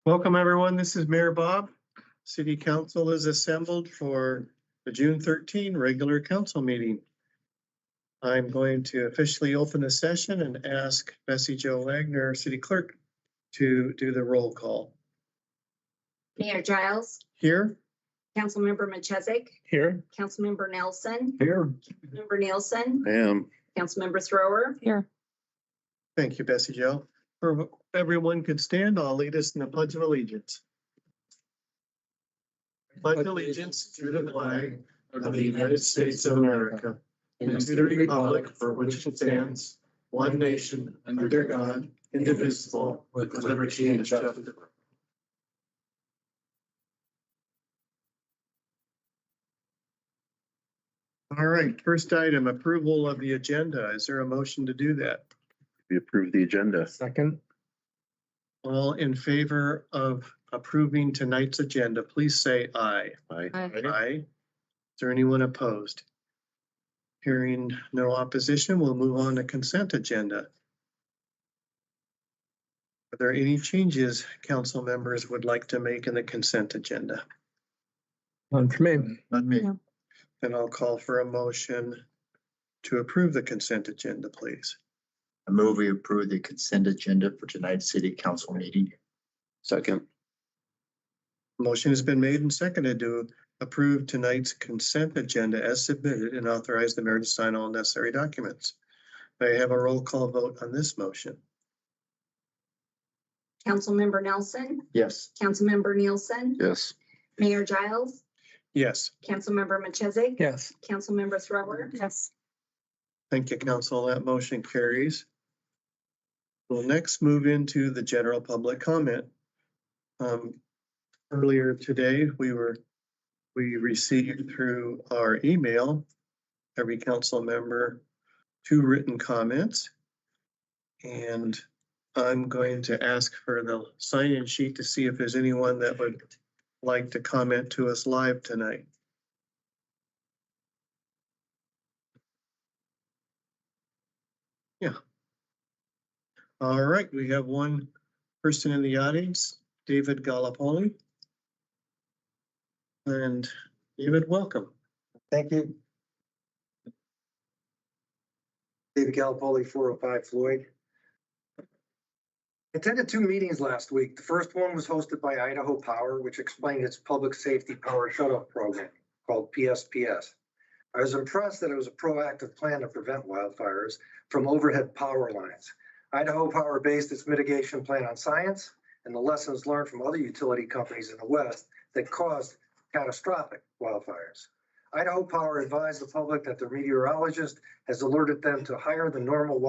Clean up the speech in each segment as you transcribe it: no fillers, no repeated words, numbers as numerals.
Welcome, everyone. This is Mayor Bob. City Council is assembled for the June 13 regular council meeting. I'm going to officially open the session and ask Bessie Jo Wagner, City Clerk, to do the roll call. Mayor Giles, Here. Councilmember Machesik, Here. Councilmember Nelson, Here. Member Nielsen, I am. Councilmember Thrower. Here. Thank you, Bessie Jo. For everyone could stand, I'll lead us in the Pledge of Allegiance. Pledge allegiance to the flag of the United States of America and to the republic for which it stands, one nation, under God, indivisible, with liberty and justice. All right, first item, approval of the agenda. Is there a motion to do that? We approve the agenda. Second. All in favor of approving tonight's agenda, please say aye. Aye. Aye. Is there anyone opposed? Hearing no opposition, we'll move on to consent agenda. Are there any changes council members would like to make in the consent agenda? None for me. Not me. Then I'll call for a motion to approve the consent agenda, please. I move we approve the consent agenda for tonight's city council meeting. Second. Motion has been made and seconded to approve tonight's consent agenda as submitted and authorize the mayor to sign all necessary documents. May I have a roll call vote on this motion? Councilmember Nelson, Yes. Councilmember Nielsen, Yes. Mayor Giles, Yes. Councilmember Machesik. Yes. Councilmember Thrower. Yes. Thank you, council. That motion carries. We'll next move into the general public comment. Earlier today, we received through our email, every council member, 2 written comments. And I'm going to ask for the sign-in sheet to see if there's anyone that would like to comment to us live tonight. Yeah. All right, we have one person in the audience, David Galapoli. And David, welcome. Thank you. David Galapoli, 405 Floyd. I attended 2 meetings last week. The first one was hosted by Idaho Power, which explained its public safety power shutoff program called PSPS. I was impressed that it was a proactive plan to prevent wildfires from overhead power lines. Idaho Power based its mitigation plan on science and the lessons learned from other utility companies in the West that caused catastrophic wildfires. Idaho Power advised the public that their meteorologist has alerted them to higher than normal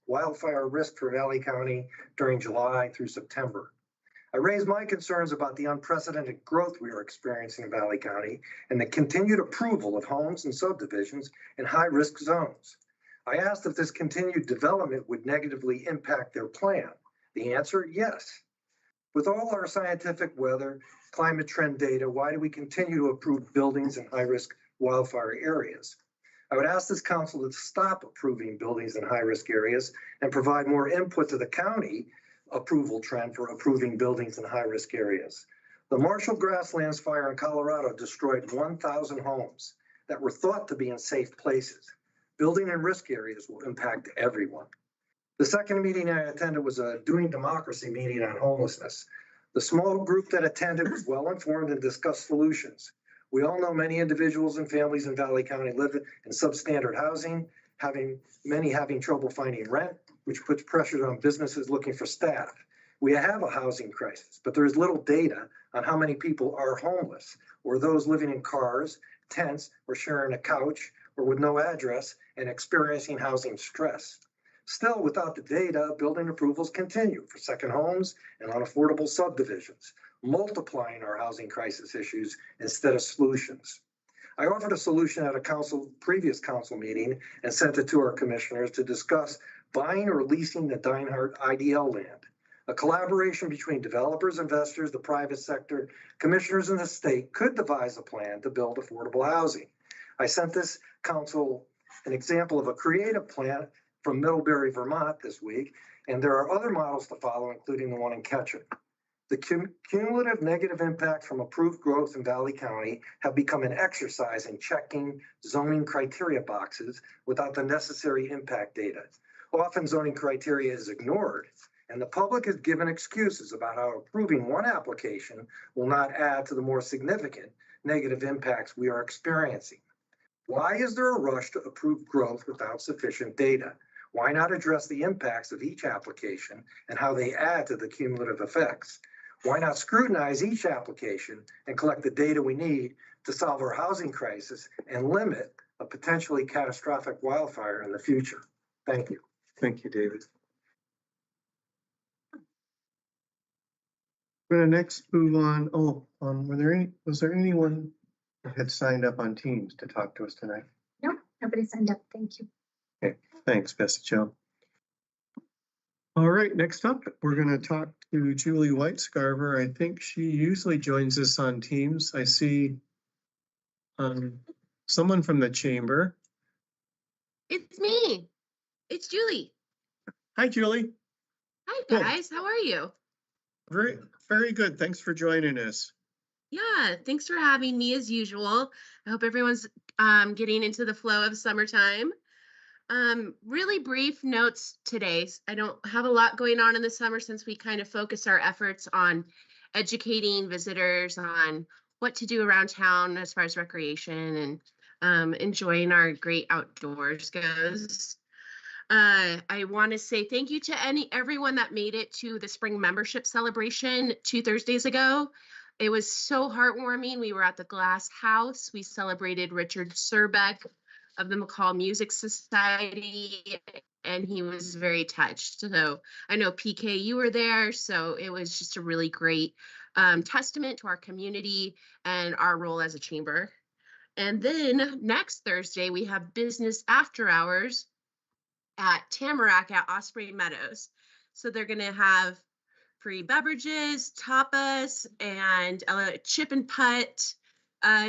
wildfire risk for Valley County during July through September. I raised my concerns about the unprecedented growth we are experiencing in Valley County and the continued approval of homes and subdivisions in high-risk zones. I asked if this continued development would negatively impact their plan. The answer, yes. With all our scientific weather, climate trend data, why do we continue to approve buildings in high-risk wildfire areas? I would ask this council to stop approving buildings in high-risk areas and provide more input to the county approval trend for approving buildings in high-risk areas. The Marshall Grasslands fire in Colorado destroyed 1,000 homes that were thought to be in safe places. Building in risk areas will impact everyone. The second meeting I attended was a Doing Democracy meeting on homelessness. The small group that attended was well informed and discussed solutions. We all know many individuals and families in Valley County live in substandard housing, many having trouble finding rent, which puts pressure on businesses looking for staff. We have a housing crisis, but there is little data on how many people are homeless or those living in cars, tents, or sharing a couch or with no address and experiencing housing stress. Still, without the data, building approvals continue for second homes and unaffordable subdivisions, multiplying our housing crisis issues instead of solutions. I offered a solution at a previous council meeting and sent it to our commissioners to discuss buying or leasing the Dinehart IDL land. A collaboration between developers, investors, the private sector, commissioners, and the state could devise a plan to build affordable housing. I sent this council an example of a creative plan from Middlebury, Vermont this week, and there are other models to follow, including the one in Ketchum. The cumulative negative impacts from approved growth in Valley County have become an exercise in checking zoning criteria boxes without the necessary impact data. Often zoning criteria is ignored, and the public is given excuses about how approving one application will not add to the more significant negative impacts we are experiencing. Why is there a rush to approve growth without sufficient data? Why not address the impacts of each application and how they add to the cumulative effects? Why not scrutinize each application and collect the data we need to solve our housing crisis and limit a potentially catastrophic wildfire in the future? Thank you. Thank you, David. We're gonna next move on. Was there anyone that had signed up on Teams to talk to us tonight? No, nobody signed up. Thank you. Okay, thanks, Bessie Jo. All right, next up, we're gonna talk to Julie Whitescarver. I think she usually joins us on Teams. I see someone from the chamber. It's me. It's Julie. Hi, Julie. Hi, Cool. guys. How are you? Very, very good. Thanks for joining us. Yeah, thanks for having me as usual. I hope everyone's getting into the flow of summertime. Really brief notes today. I don't have a lot going on in the summer since we kind of focus our efforts on educating visitors on what to do around town as far as recreation and enjoying our great outdoors goes. I want to say thank you to everyone that made it to the spring membership celebration 2 Thursdays ago. It was so heartwarming. We were at the Glass House. We celebrated Richard Surbeck of the McCall Music Society, and he was very touched. So I know PK, you were there. So it was just a really great testament to our community and our role as a chamber. And then next Thursday, we have business after hours at Tamarack at Osprey Meadows. So they're going to have free beverages, tapas, and a chip and putt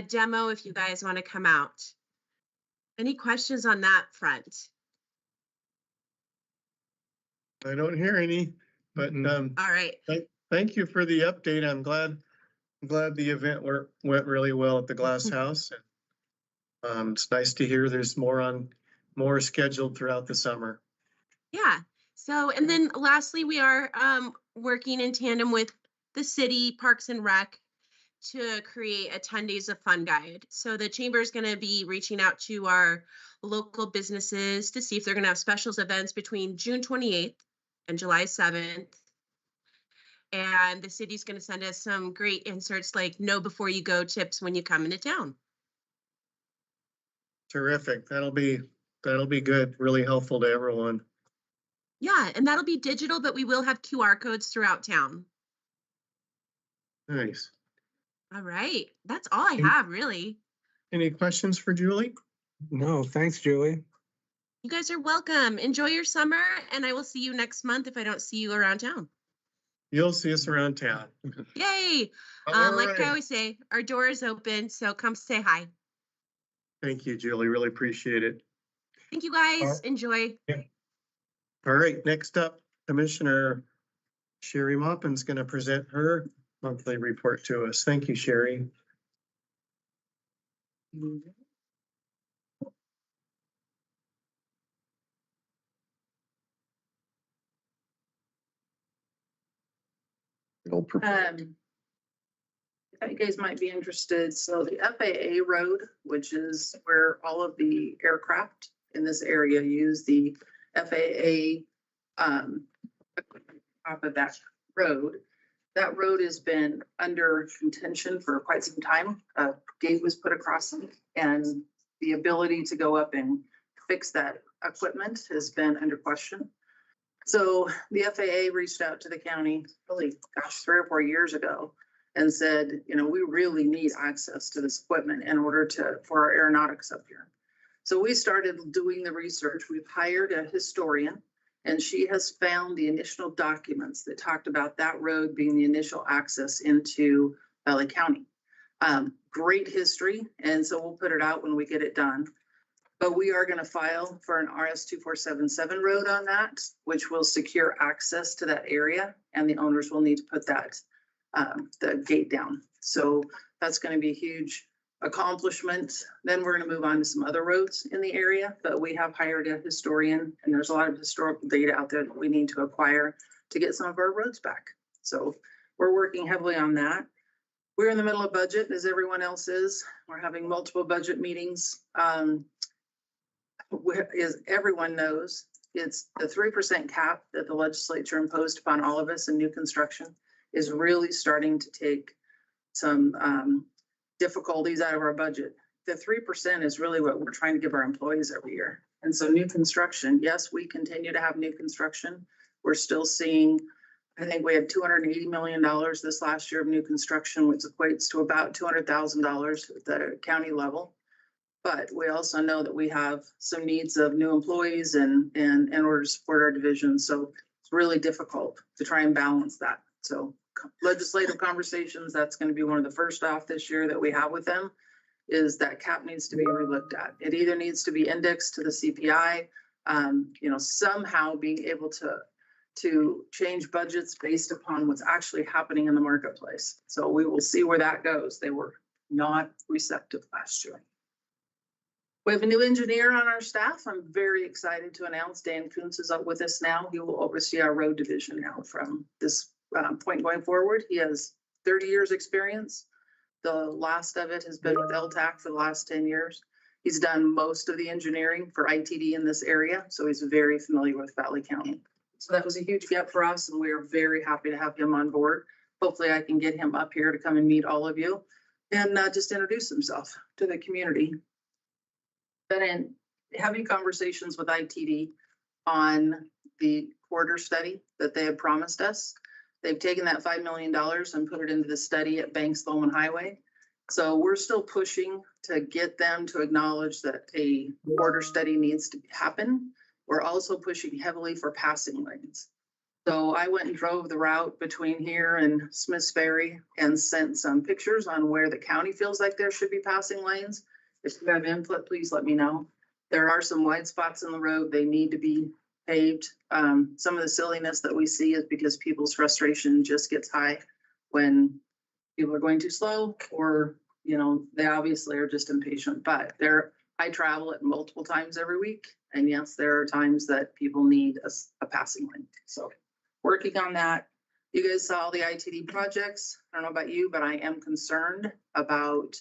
demo if you guys want to come out. Any questions on that front? I don't hear any, but All right. thank you for the update. I'm glad the event went really well at the Glass House. It's nice to hear there's more scheduled throughout the summer. Yeah. So, and then lastly, we are working in tandem with the city Parks and Rec to create a 10 days of fun guide. So the chamber is going to be reaching out to our local businesses to see if they're going to have specials events between June 28th and July 7th. And the city's going to send us some great inserts like know before you go tips when you come into town. Terrific. That'll be good. Really helpful to everyone. Yeah, and that'll be digital, but we will have QR codes throughout town. Nice. All right. That's all I have, really. Any questions for Julie? No, thanks, Julie. You guys are welcome. Enjoy your summer, and I will see you next month if I don't see you around town. You'll see us around town. Yay! All Like right. I always say, our door is open, so come say hi. Thank you, Julie. Really appreciate it. Thank you, guys. Enjoy. All right, next up, Commissioner Sherry Maupin's going to present her monthly report to us. Thank you, Sherry. I thought you guys might be interested. So the FAA road, which is where all of the aircraft in this area use the FAA off of that road. That road has been under contention for quite some time. A gate was put across it, and the ability to go up and fix that equipment has been under question. So the FAA reached out to the county, really, 3 or 4 years ago, and said, you know, we really need access to this equipment in order for our aeronautics up here. So we started doing the research. We've hired a historian, and she has found the initial documents that talked about that road being the initial access into Valley County. Great history, and so we'll put it out when we get it done. But we are going to file for an RS-2477 road on that, which will secure access to that area, and the owners will need to put that the gate down. So that's going to be a huge accomplishment. Then we're going to move on to some other roads in the area, but we have hired a historian, and there's a lot of historical data out there that we need to acquire to get some of our roads back. So we're working heavily on that. We're in the middle of budget, as everyone else is. We're having multiple budget meetings. As everyone knows, it's the 3% cap that the legislature imposed upon all of us in new construction is really starting to take some difficulties out of our budget. The 3% is really what we're trying to give our employees every year. And so new construction, yes, we continue to have new construction. We're still seeing, I think we had $280 million this last year of new construction, which equates to about $200,000 at the county level. But we also know that we have some needs of new employees and in order to support our division. So it's really difficult to try and balance that. So legislative conversations, that's going to be one of the first off this year that we have with them, is that cap needs to be relooked at. It either needs to be indexed to the CPI, somehow being able to change budgets based upon what's actually happening in the marketplace. So we will see where that goes. They were not receptive last year. We have a new engineer on our staff. I'm very excited to announce Dan Kuntz is up with us now. He will oversee our road division now from this point going forward. He has 30 years experience. The last of it has been with LTAC for the last 10 years. He's done most of the engineering for ITD in this area, so he's very familiar with Valley County. So that was a huge get for us, and we are very happy to have him on board. Hopefully I can get him up here to come and meet all of you and just introduce himself to the community. But in having conversations with ITD on the corridor study that they had promised us, they've taken that $5 million and put it into the study at Banks-Lowman Highway. So we're still pushing to get them to acknowledge that a corridor study needs to happen. We're also pushing heavily for passing lanes. So I went and drove the route between here and Smiths Ferry and sent some pictures on where the county feels like there should be passing lanes. If you have input, please let me know. There are some wide spots in the road. They need to be paved. Some of the silliness that we see is because people's frustration just gets high when people are going too slow, or, they obviously are just impatient. But I travel it multiple times every week. And yes, there are times that people need a passing lane. So working on that. You guys saw the ITD projects. I don't know about you, but I am concerned about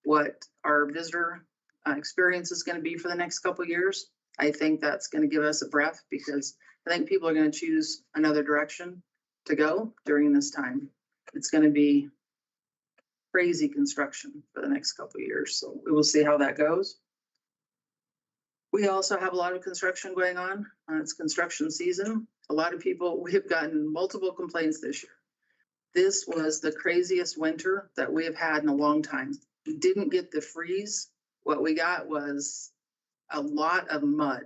what our visitor experience is going to be for the next couple of years. I think that's going to give us a breath, because I think people are going to choose another direction to go during this time. It's going to be crazy construction for the next couple of years. So we will see how that goes. We also have a lot of construction going on. It's construction season. A lot of people, we have gotten multiple complaints this year. This was the craziest winter that we have had in a long time. We didn't get the freeze. What we got was a lot of mud.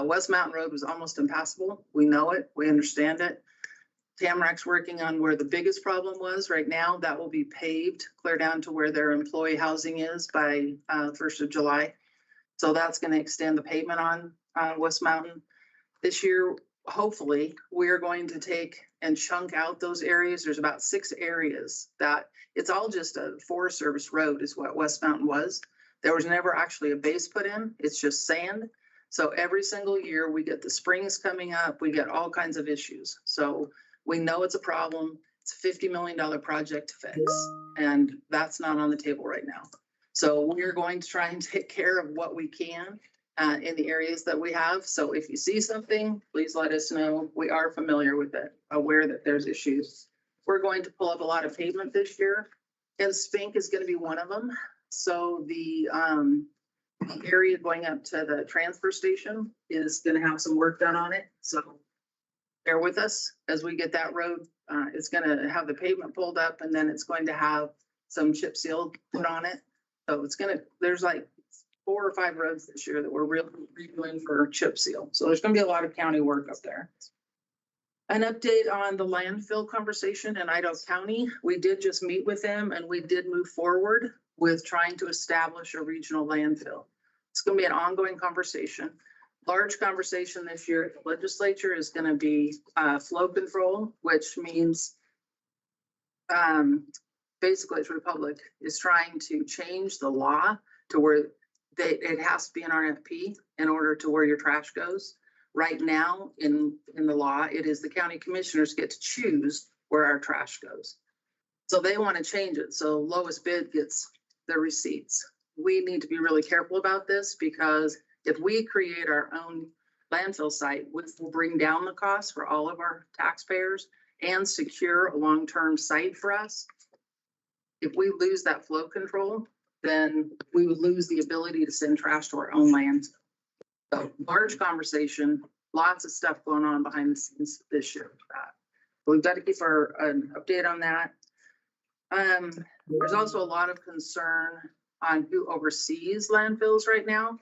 West Mountain Road was almost impassable. We know it. We understand it. Tamarack's working on where the biggest problem was right now. That will be paved clear down to where their employee housing is by 1st of July. So that's going to extend the pavement on West Mountain. This year, hopefully, we're going to take and chunk out those areas. There's about 6 areas that it's all just a Forest Service road is what West Mountain was. There was never actually a base put in. It's just sand. So every single year we get the springs coming up. We get all kinds of issues. So we know it's a problem. It's a $50 million project to fix. And that's not on the table right now. So we're going to try and take care of what we can in the areas that we have. So if you see something, please let us know. We are familiar with it, aware that there's issues. We're going to pull up a lot of pavement this year, and Spink is going to be one of them. So the area going up to the transfer station is going to have some work done on it. So bear with us as we get that road. It's going to have the pavement pulled up, and then it's going to have some chip seal put on it. So there's like 4 or 5 roads this year that we're really redoing for chip seal. So there's going to be a lot of county work up there. An update on the landfill conversation in Idaho County. We did just meet with them, and we did move forward with trying to establish a regional landfill. It's going to be an ongoing conversation. Large conversation this year at the legislature is going to be flow control, which means basically Republic is trying to change the law to where it has to be an RFP in order to where your trash goes. Right now, in the law, it is the county commissioners get to choose where our trash goes. So they want to change it. So lowest bid gets the receipts. We need to be really careful about this because if we create our own landfill site, which will bring down the cost for all of our taxpayers and secure a long-term site for us, if we lose that flow control, then we would lose the ability to send trash to our own land. So large conversation, lots of stuff going on behind the scenes this year with that. But we've got to keep an update on that. There's also a lot of concern on who oversees landfills right now.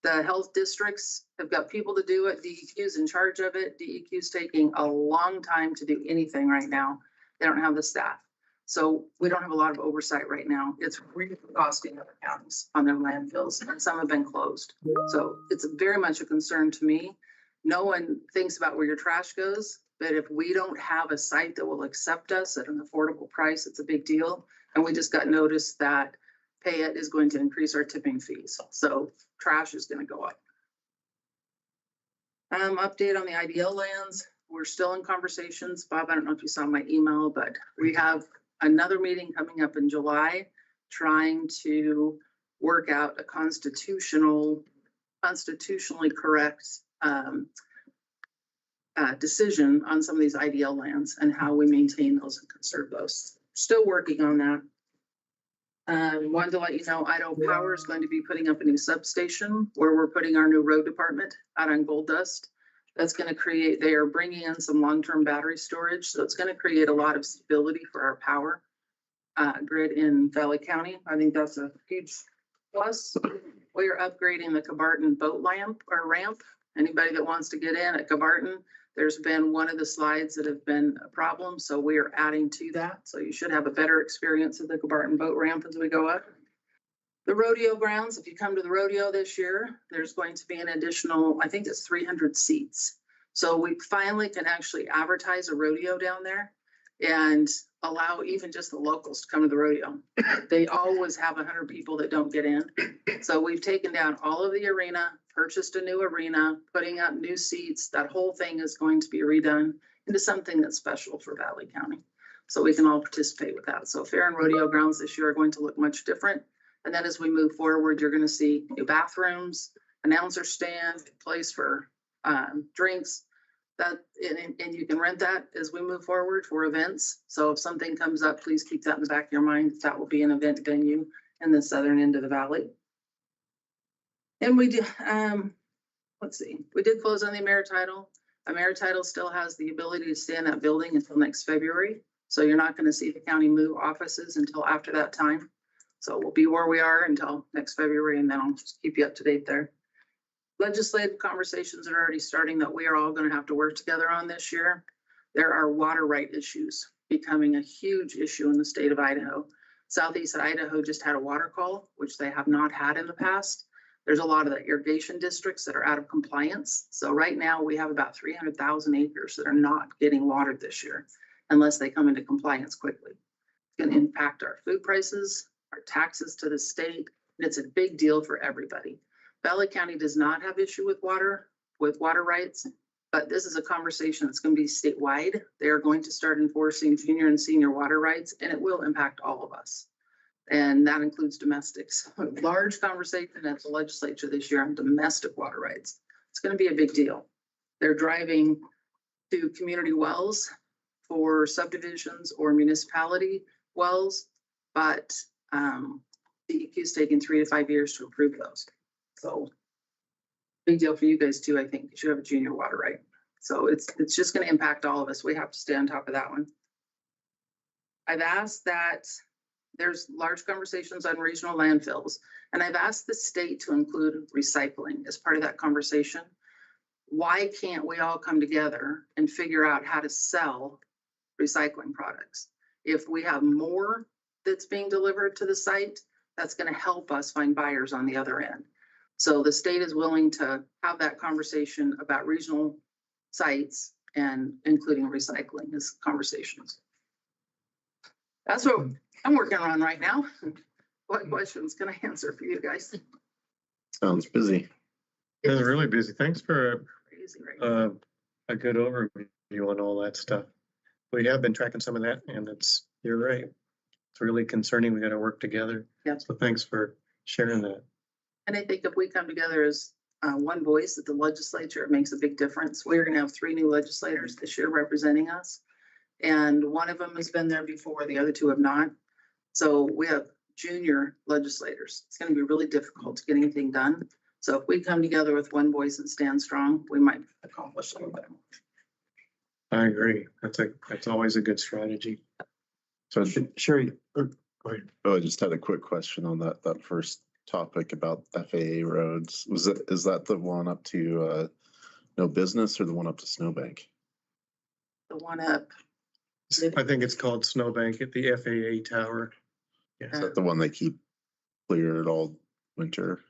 The health districts have got people to do it. DEQ's in charge of it. DEQ's taking a long time to do anything right now. They don't have the staff. So we don't have a lot of oversight right now. It's really costing other counties on their landfills, and some have been closed. So it's very much a concern to me. No one thinks about where your trash goes, but if we don't have a site that will accept us at an affordable price, it's a big deal. And we just got notice that Payette is going to increase our tipping fees. So trash is going to go up. Update on the IDL lands. We're still in conversations. Bob, I don't know if you saw my email, but we have another meeting coming up in July, trying to work out a constitutionally correct decision on some of these IDL lands and how we maintain those and conserve those. Still working on that. Wanted to let you know, Idaho Power is going to be putting up a new substation where we're putting our new road department out on Gold Dust. That's going to create, they are bringing in some long-term battery storage. So it's going to create a lot of stability for our power grid in Valley County. I think that's a huge plus. We are upgrading the Cabarton boat ramp. Anybody that wants to get in at Cabarton, there's been one of the slides that have been a problem. So we are adding to that. So you should have a better experience at the Cabarton boat ramp as we go up. The rodeo grounds, if you come to the rodeo this year, there's going to be an additional, I think it's 300 seats. So we finally can actually advertise a rodeo down there and allow even just the locals to come to the rodeo. They always have 100 people that don't get in. So we've taken down all of the arena, purchased a new arena, putting up new seats. That whole thing is going to be redone into something that's special for Valley County. So we can all participate with that. So fair and rodeo grounds this year are going to look much different. And then as we move forward, you're going to see new bathrooms, announcer stand, place for drinks. That and you can rent that as we move forward for events. So if something comes up, please keep that in the back of your mind. That will be an event venue in the southern end of the valley. And we did, let's see, we did close on the AmeriTitle. AmeriTitle still has the ability to stay in that building until next February. So you're not going to see the county move offices until after that time. So we'll be where we are until next February, and then I'll just keep you up to date there. Legislative conversations are already starting that we are all going to have to work together on this year. There are water right issues becoming a huge issue in the state of Idaho. Southeast Idaho just had a water call, which they have not had in the past. There's a lot of the irrigation districts that are out of compliance. So right now we have about 300,000 acres that are not getting watered this year unless they come into compliance quickly. It's going to impact our food prices, our taxes to the state, and it's a big deal for everybody. Valley County does not have issue with water rights, but this is a conversation that's going to be statewide. They are going to start enforcing junior and senior water rights, and it will impact all of us. And that includes domestics. A large conversation at the legislature this year on domestic water rights. It's going to be a big deal. They're driving to community wells for subdivisions or municipality wells, but DEQ is taking 3 to 5 years to approve those. So big deal for you guys too, I think. You should have a junior water right. So it's just going to impact all of us. We have to stay on top of that one. I've asked that there's large conversations on regional landfills, and I've asked the state to include recycling as part of that conversation. Why can't we all come together and figure out how to sell recycling products? If we have more that's being delivered to the site, that's going to help us find buyers on the other end. So the state is willing to have that conversation about regional sites and including recycling as conversations. That's what I'm working on right now. What questions can I answer for you guys? Sounds busy. It's really busy. Thanks for Crazy right now. a good overview on all that stuff. We have been tracking some of that, and you're right. It's really concerning. We got to work together. Yep. So thanks for sharing that. And I think if we come together as one voice at the legislature, it makes a big difference. We're gonna have 3 new legislators this year representing us. And one of them has been there before, the other 2 have not. So we have junior legislators. It's gonna be really difficult to get anything done. So if we come together with one voice and stand strong, we might accomplish a little bit more. I agree. That's always a good strategy. So Sherry, go ahead. I just had a quick question on that first topic about FAA roads. Is that the one up to No Business or the one up to Snowbank? The one up, I think it's called Snowbank at the FAA tower. Is that the one they keep cleared all winter?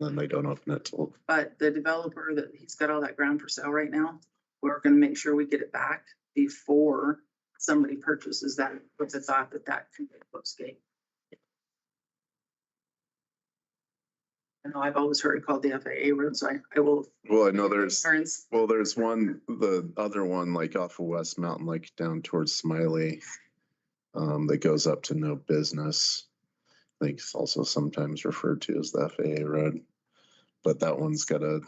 Then they don't open it till, but the developer that he's got all that ground for sale right now, we're gonna make sure we get it back before somebody purchases that with the thought that that can be a close gate. I know I've always heard it called the FAA road, so I will. well, I know there's Concerns. one, the other one, like off of West Mountain, like down towards Smiley, that goes up to No Business. I think it's also sometimes referred to as the FAA road, but that one's got a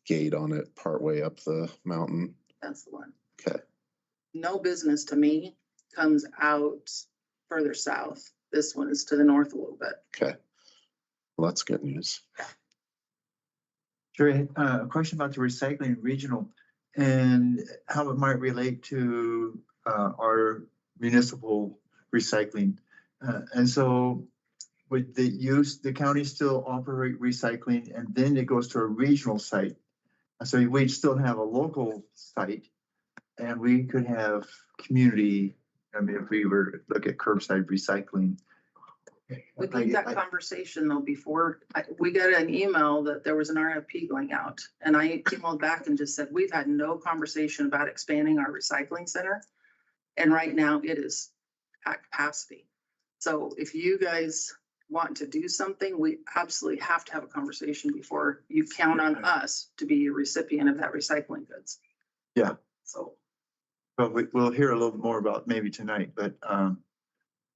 gate on it partway up the mountain. That's the one. Okay. No Business to me comes out further south. This one is to the north a little bit. Okay. Well, that's good news. Sherry, a question about the recycling regional and how it might relate to our municipal recycling. And so would the county still operate recycling and then it goes to a regional site? So we'd still have a local site and we could have community, I mean, if we were to look at curbside recycling. We need that conversation though before, we got an email that there was an RFP going out. And I emailed back and just said, we've had no conversation about expanding our recycling center. And right now it is at capacity. So if you guys want to do something, we absolutely have to have a conversation before you count on us to be a recipient of that recycling goods. Yeah. So. But we'll hear a little more about maybe tonight, but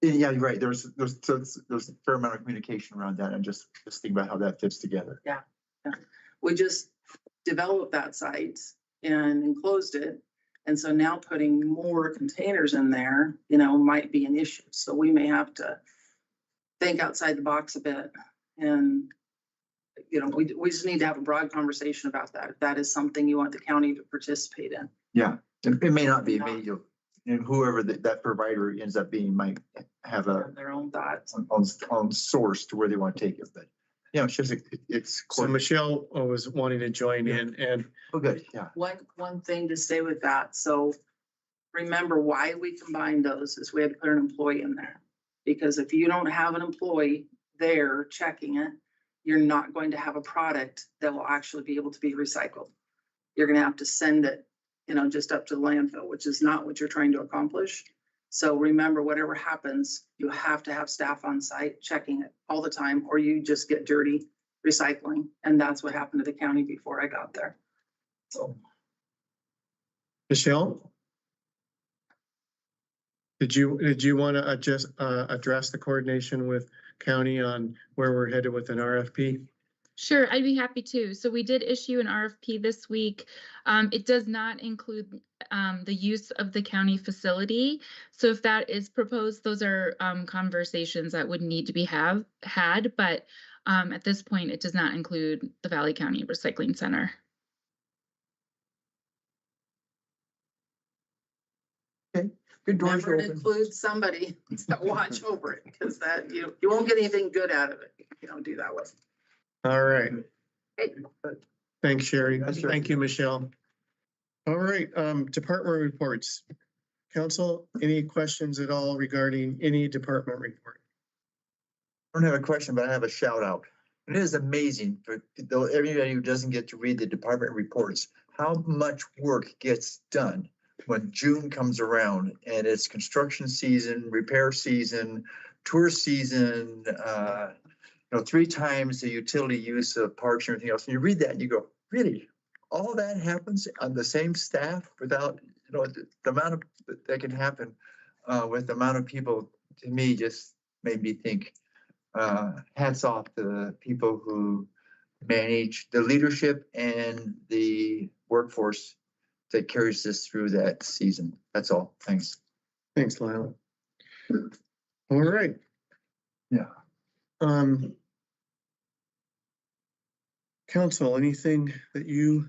yeah, you're right. There's a fair amount of communication around that and just think about how that fits together. Yeah. We just developed that site and enclosed it. And so now putting more containers in there, might be an issue. So we may have to think outside the box a bit. And, we just need to have a broad conversation about that. If that is something you want the county to participate in. Yeah, it may not be, and whoever that provider ends up being might have Their own thoughts. on source to where they want to take it, but it's just, it's. So Michelle was wanting to join in and Oh, good, yeah. One thing to say with that, so remember why we combined those is we had to put an employee in there. Because if you don't have an employee there checking it, you're not going to have a product that will actually be able to be recycled. You're gonna have to send it, just up to the landfill, which is not what you're trying to accomplish. So remember, whatever happens, you have to have staff on site checking it all the time, or you just get dirty recycling. And that's what happened to the county before I got there. So. Michelle? Did you want to address the coordination with county on where we're headed with an RFP? Sure, I'd be happy to. So we did issue an RFP this week. It does not include the use of the county facility. So if that is proposed, those are conversations that would need to be had. But at this point, it does not include the Valley County Recycling Center. Okay, good doors Never open. include somebody to watch over it, because that you won't get anything good out of it if you don't do that with. All right. Hey. Thanks, Sherry. That's right. Thank you, Michelle. All right, department reports. Council, any questions at all regarding any department report? I don't have a question, but I have a shout out. It is amazing for everybody who doesn't get to read the department reports, how much work gets done when June comes around and it's construction season, repair season, tour season, 3 times the utility use of parks and everything else. And you read that and you go, really? All that happens on the same staff without, the amount of that can happen with the amount of people, to me, just made me think, hats off to the people who manage the leadership and the workforce that carries this through that season. That's all. Thanks. Thanks, Lyle. All right. Yeah. Council, anything that you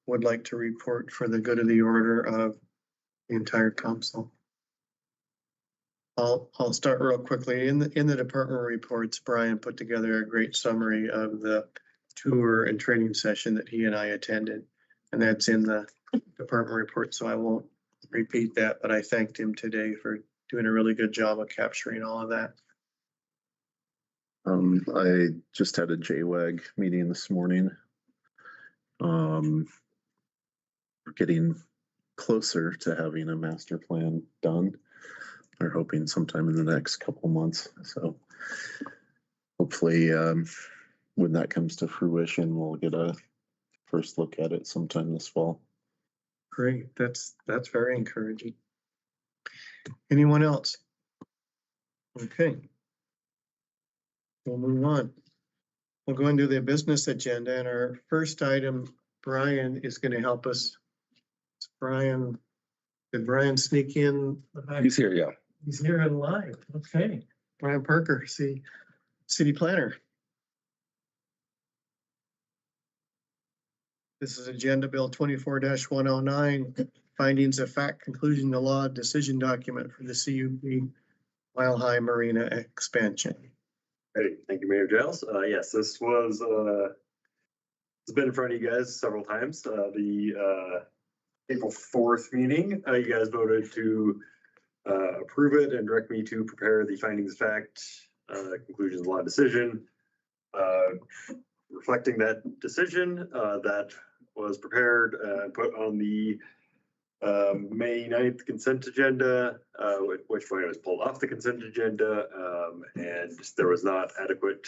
would like to report for the good of the order of the entire council? I'll start real quickly. In the department reports, Brian put together a great summary of the tour and training session that he and I attended. And that's in the department report, so I won't repeat that, but I thanked him today for doing a really good job of capturing all of that. I just had a JWAG meeting this morning. We're getting closer to having a master plan done. We're hoping sometime in the next couple months. So hopefully when that comes to fruition, we'll get a first look at it sometime this fall. Great, that's very encouraging. Anyone else? Okay. We'll move on. We'll go into the business agenda, and our first item, Brian is going to help us. Did Brian sneak in? He's here, yeah. He's here and live. Okay. Brian Parker, city planner. This is Agenda Bill 24-109, findings of fact, conclusion to law, decision document for the CUP Mile High Marina expansion. Hey, thank you, Mayor Giles. Yes, this was, it's been in front of you guys several times. The April 4th meeting, you guys voted to approve it and direct me to prepare the findings of fact, conclusions of law decision. Reflecting that decision, that was prepared and put on the May 9th consent agenda, which point it was pulled off the consent agenda, and there was not adequate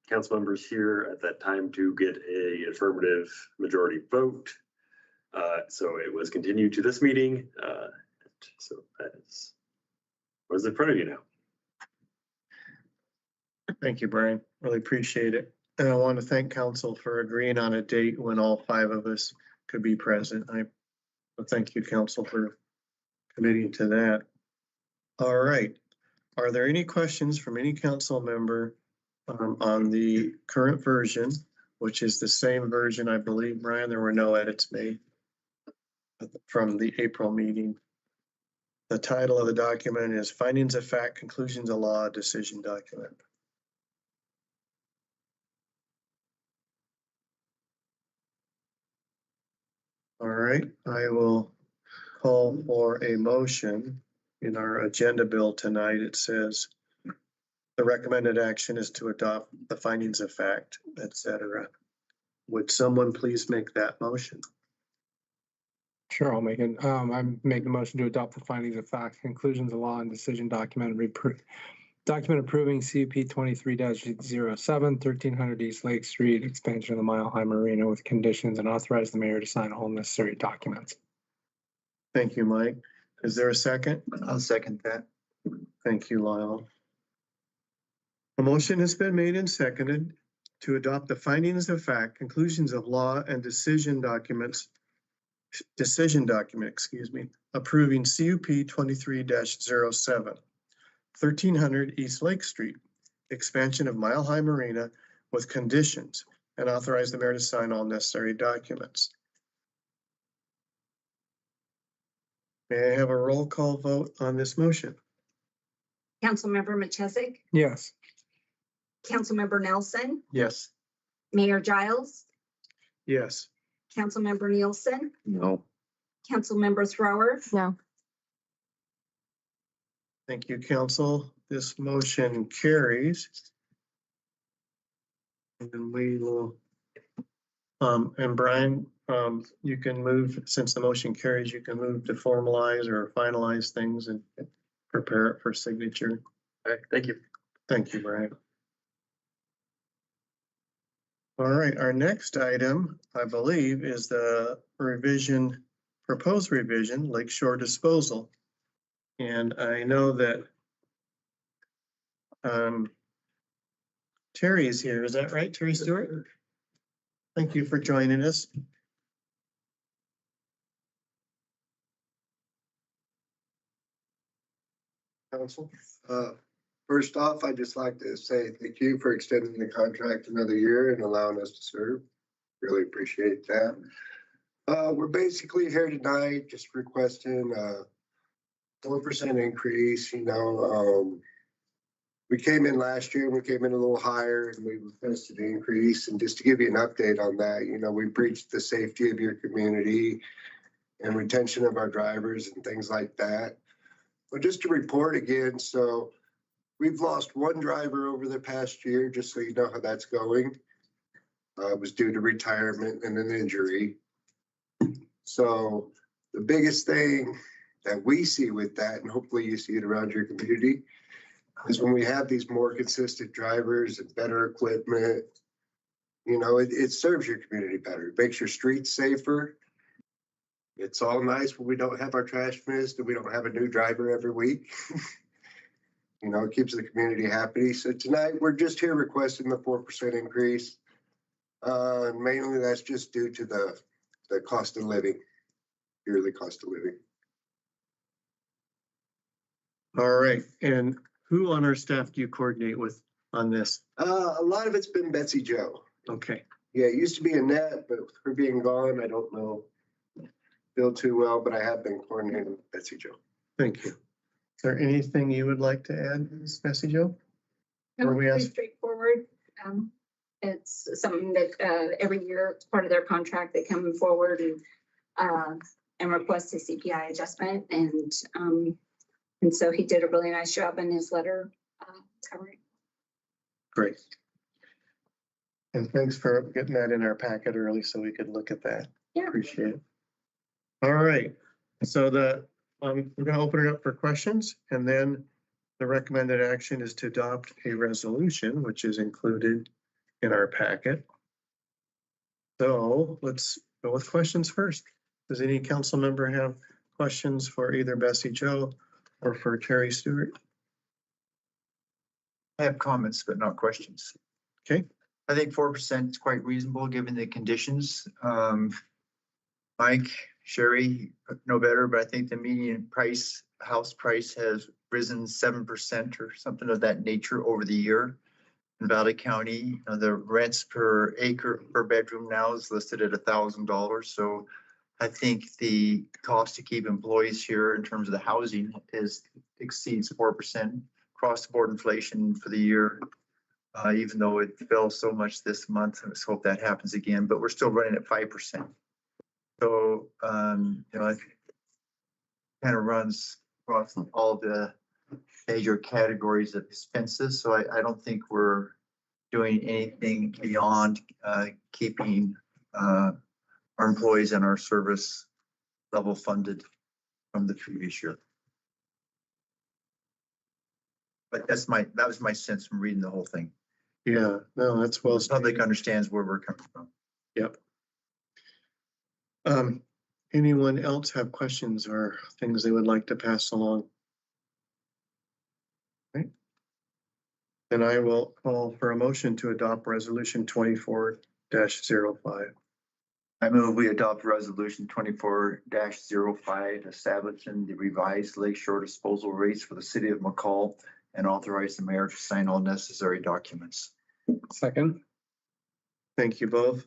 council members here at that time to get a affirmative majority vote. So it was continued to this meeting. So that is what is in front of you now. Thank you, Brian. Really appreciate it. And I want to thank council for agreeing on a date when all 5 of us could be present. Thank you, council, for committing to that. All right. Are there any questions from any council member on the current version, which is the same version, I believe, Brian? There were no edits made from the April meeting. The title of the document is Findings of Fact, Conclusions of Law, Decision Document. All right, I will call for a motion. In our agenda bill tonight, it says the recommended action is to adopt the findings of fact, etc. Would someone please make that motion? Sure, I'll make it. I make the motion to adopt the findings of fact, conclusions of law, and decision document approving CUP 23-07, 1300 East Lake Street, expansion of the Mile High Marina with conditions, and authorize the mayor to sign all necessary documents. Thank you, Mike. Is there a second? I'll second that. Thank you, Lyle. A motion has been made and seconded to adopt the findings of fact, conclusions of law, and decision document, approving CUP 23-07, 1300 East Lake Street, expansion of Mile High Marina with conditions, and authorize the mayor to sign all necessary documents. May I have a roll call vote on this motion? Councilmember Machesik, Yes. Councilmember Nelson, Yes. Mayor Giles, Yes. Councilmember Nielsen, No. Councilmember Thrower. No. Thank you, council. This motion carries. And we will, and Brian, you can move, since the motion carries, you can move to formalize or finalize things and prepare it for signature. Okay, thank you. Thank you, Brian. All right, our next item, I believe, is the revision, proposed revision, Lakeshore Disposal. And I know that Terry is here. Is that right, Terry Stewart? Thank you for joining us. Council. First off, I'd just like to say thank you for extending the contract another year and allowing us to serve. Really appreciate that. We're basically here tonight just requesting a 4% increase. We came in last year and we came in a little higher and we requested an increase. And just to give you an update on that, we breached the safety of your community and retention of our drivers and things like that. But just to report again, so we've lost one driver over the past year, just so you know how that's going. It was due to retirement and an injury. So the biggest thing that we see with that, and hopefully you see it around your community, is when we have these more consistent drivers and better equipment, it serves your community better. It makes your streets safer. It's all nice when we don't have our trash missed and we don't have a new driver every week. It keeps the community happy. So tonight we're just here requesting the 4% increase. Mainly that's just due to the cost of living, yearly cost of living. All right, and who on our staff do you coordinate with on this? A lot of it's been Betsy Joe. Okay. Yeah, it used to be Annette, but with her being gone, I don't know Bill too well, but I have been coordinating with Betsy Joe. Thank you. Is there anything you would like to add, Ms. Bessie Joe? No, Or we pretty ask- straightforward. It's something that every year, it's part of their contract, they come forward and request a CPI adjustment. And so he did a really nice job in his letter covering. Great. And thanks for getting that in our packet early so we could look at that. Yeah. Appreciate it. All right, so we're gonna open it up for questions, and then the recommended action is to adopt a resolution, which is included in our packet. So let's go with questions first. Does any council member have questions for either Bessie Joe or for Terry Stewart? I have comments, but not questions. Okay. I think 4% is quite reasonable given the conditions. Mike, Sherry, no better, but I think the median house price has risen 7% or something of that nature over the year. In Valley County, the rents per acre per bedroom now is listed at $1,000. So I think the cost to keep employees here in terms of the housing exceeds 4% across the board inflation for the year. Even though it fell so much this month, let's hope that happens again, but we're still running at 5%. So, it kind of runs across all the major categories of expenses. So I don't think we're doing anything beyond keeping our employees and our service level funded from the previous year. But that was my sense from reading the whole thing. Yeah, no, that's well. The public understands where we're coming from. Yep. Anyone else have questions or things they would like to pass along? Right. Then I will call for a motion to adopt resolution 24-05. I move we adopt resolution 24-05, establishing the revised lakeshore disposal rates for the city of McCall and authorize the mayor to sign all necessary documents. Second. Thank you both.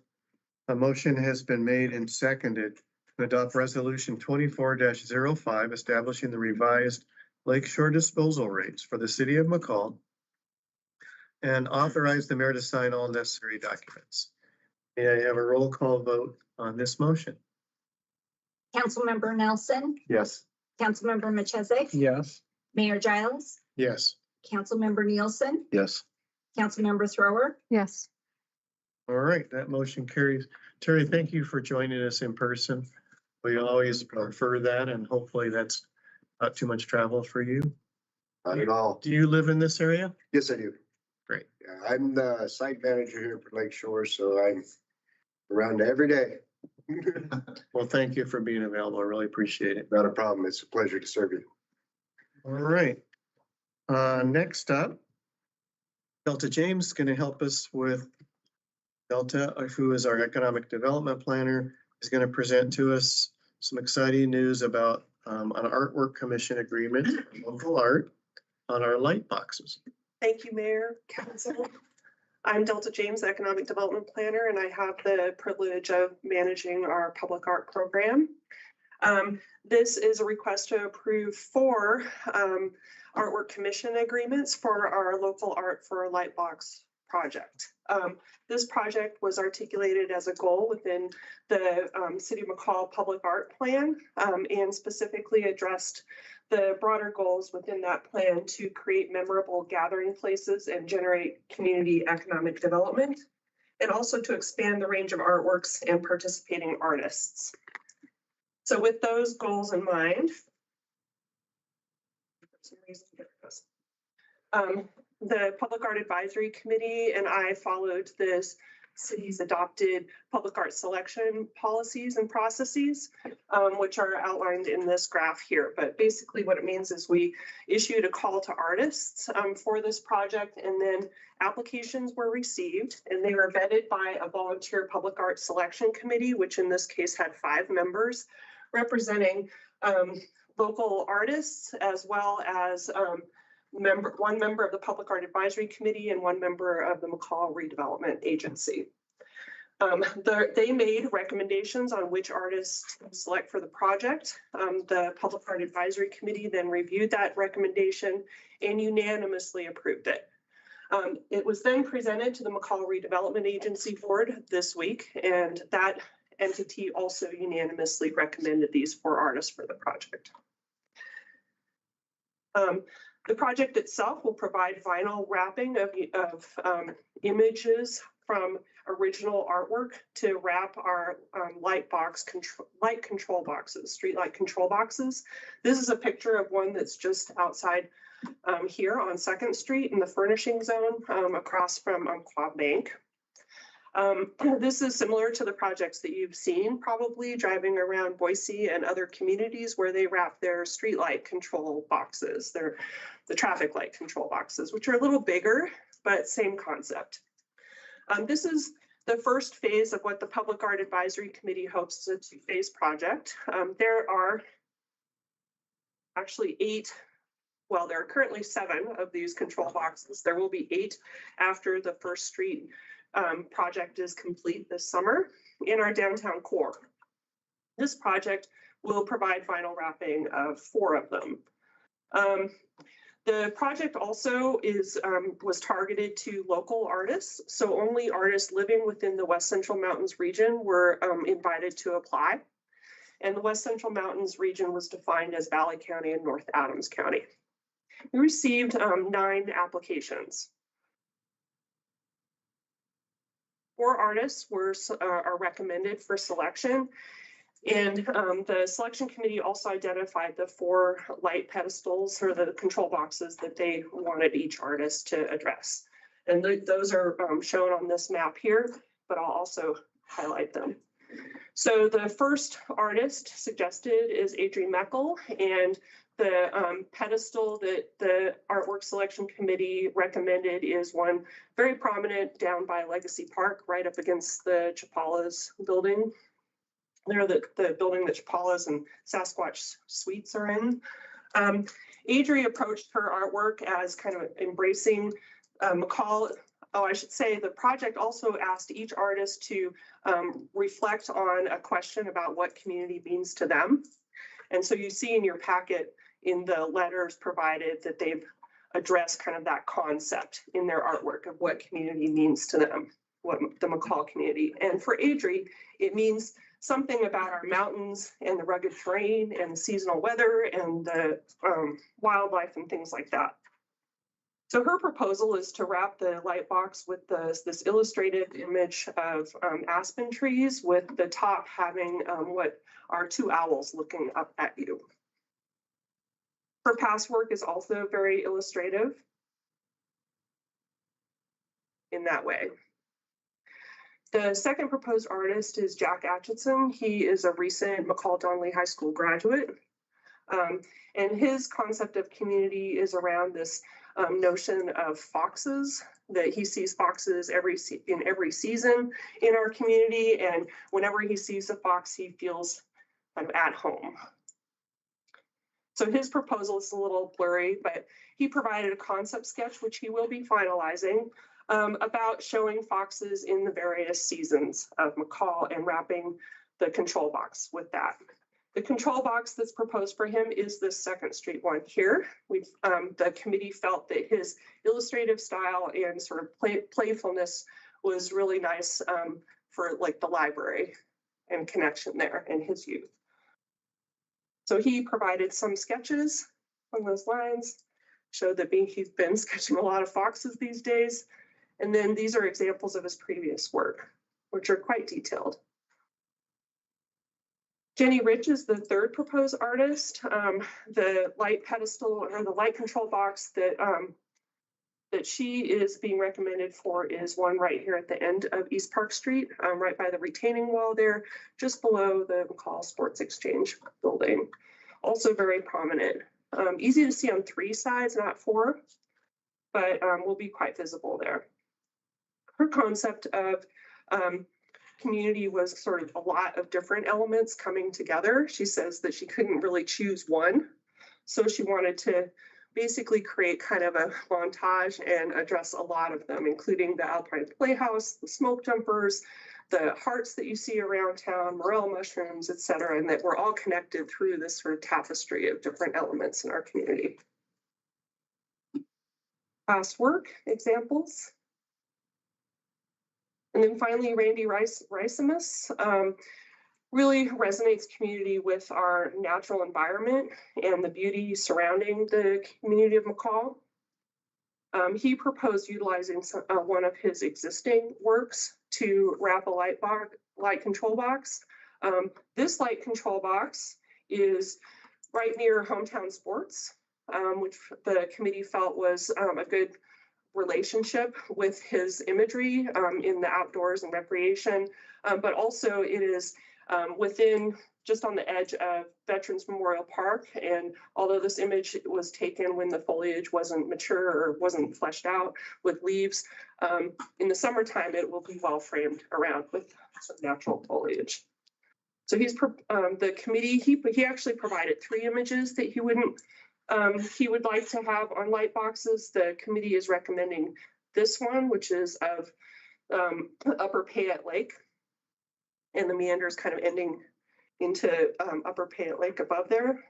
A motion has been made and seconded to adopt resolution 24-05, establishing the revised lakeshore disposal rates for the city of McCall and authorize the mayor to sign all necessary documents. May I have a roll call vote on this motion? Councilmember Nelson, Yes. Councilmember Machese, Yes. Mayor Giles, Yes. Councilmember Nielsen, Yes. Councilmember Thrower, Yes. All right, that motion carries. Terry, thank you for joining us in person. We always prefer that, and hopefully that's not too much travel for you. Not at all. Do you live in this area? Yes, I do. Great. Yeah, I'm the site manager here for Lake Shore, so I'm around every day. Well, thank you for being available. I really appreciate it. Not a problem. It's a pleasure to serve you. All right. Next up, Delta James is going to help us with Delta, who is our economic development planner, is going to present to us some exciting news about an artwork commission agreement, local art, on our light boxes. Thank you, Mayor, Council. I'm Delta James, Economic Development Planner, and I have the privilege of managing our public art program. This is a request to approve 4 artwork commission agreements for our local art for a light box project. This project was articulated as a goal within the City of McCall Public Art Plan and specifically addressed the broader goals within that plan to create memorable gathering places and generate community economic development, and also to expand the range of artworks and participating artists. So with those goals in mind, the Public Art Advisory Committee and I followed this city's adopted public art selection policies and processes, which are outlined in this graph here. But basically what it means is we issued a call to artists for this project, and then applications were received and they were vetted by a volunteer public art selection committee, which in this case had 5 members representing local artists, as well as one member of the Public Art Advisory Committee and 1 member of the McCall Redevelopment Agency. They made recommendations on which artists to select for the project. The Public Art Advisory Committee then reviewed that recommendation and unanimously approved it. It was then presented to the McCall Redevelopment Agency Board this week, and that entity also unanimously recommended these 4 artists for the project. The project itself will provide vinyl wrapping of images from original artwork to wrap our light control boxes, street light control boxes. This is a picture of one that's just outside here on 2nd Street in the furnishing zone across from Quad Bank. This is similar to the projects that you've seen probably driving around Boise and other communities where they wrap their streetlight control boxes, the traffic light control boxes, which are a little bigger, but same concept. This is the first phase of what the Public Art Advisory Committee hopes is a 2-phase project. There are actually 8. Well, there are currently 7 of these control boxes. There will be 8 after the First Street project is complete this summer in our downtown core. This project will provide vinyl wrapping of 4 of them. The project also was targeted to local artists, so only artists living within the West Central Mountains region were invited to apply. And the West Central Mountains region was defined as Valley County and North Adams County. We received 9 applications. 4 artists are recommended for selection. And the selection committee also identified the 4 light pedestals or the control boxes that they wanted each artist to address. And those are shown on this map here, but I'll also highlight them. So the first artist suggested is Adrienne Meckel, and the pedestal that the artwork selection committee recommended is one very prominent down by Legacy Park, right up against the Chapala's building. They're the building that Chapala's and Sasquatch Suites are in. Adri approached her artwork as kind of embracing McCall. Oh, I should say the project also asked each artist to reflect on a question about what community means to them. And so you see in your packet in the letters provided that they've addressed kind of that concept in their artwork of what community means to them, what the McCall community. And for Adri, it means something about our mountains and the rugged terrain and seasonal weather and the wildlife and things like that. So her proposal is to wrap the light box with this illustrated image of aspen trees, with the top having what are two owls looking up at you. Her past work is also very illustrative in that way. The second proposed artist is Jack Atchison. He is a recent McCall-Donnelly High School graduate. And his concept of community is around this notion of foxes, that he sees foxes in every season in our community. And whenever he sees a fox, he feels kind of at home. So his proposal is a little blurry, but he provided a concept sketch, which he will be finalizing, about showing foxes in the various seasons of McCall and wrapping the control box with that. The control box that's proposed for him is this Second Street one here. The committee felt that his illustrative style and sort of playfulness was really nice for like the library and connection there in his youth. So he provided some sketches on those lines, showed that he's been sketching a lot of foxes these days. And then these are examples of his previous work, which are quite detailed. Jenny Rich is the third proposed artist. The light pedestal or the light control box that she is being recommended for is one right here at the end of East Park Street, right by the retaining wall there, just below the McCall Sports Exchange building. Also very prominent. Easy to see on 3 sides, not 4, but will be quite visible there. Her concept of community was sort of a lot of different elements coming together. She says that she couldn't really choose one. So she wanted to basically create kind of a montage and address a lot of them, including the Alpine Playhouse, the smoke jumpers, the hearts that you see around town, morel mushrooms, et cetera, and that we're all connected through this sort of tapestry of different elements in our community. Past work examples. And then finally, Randy Ricemus really resonates community with our natural environment and the beauty surrounding the community of McCall. He proposed utilizing one of his existing works to wrap a light control box. This light control box is right near Hometown Sports, which the committee felt was a good relationship with his imagery in the outdoors and recreation, but also it is within, just on the edge of Veterans Memorial Park. And although this image was taken when the foliage wasn't mature or wasn't fleshed out with leaves, in the summertime it will be well framed around with some natural foliage. So he's the committee, he actually provided 3 images that he would like to have on light boxes. The committee is recommending this one, which is of Upper Payette Lake and the meanders kind of ending into Upper Payette Lake above there.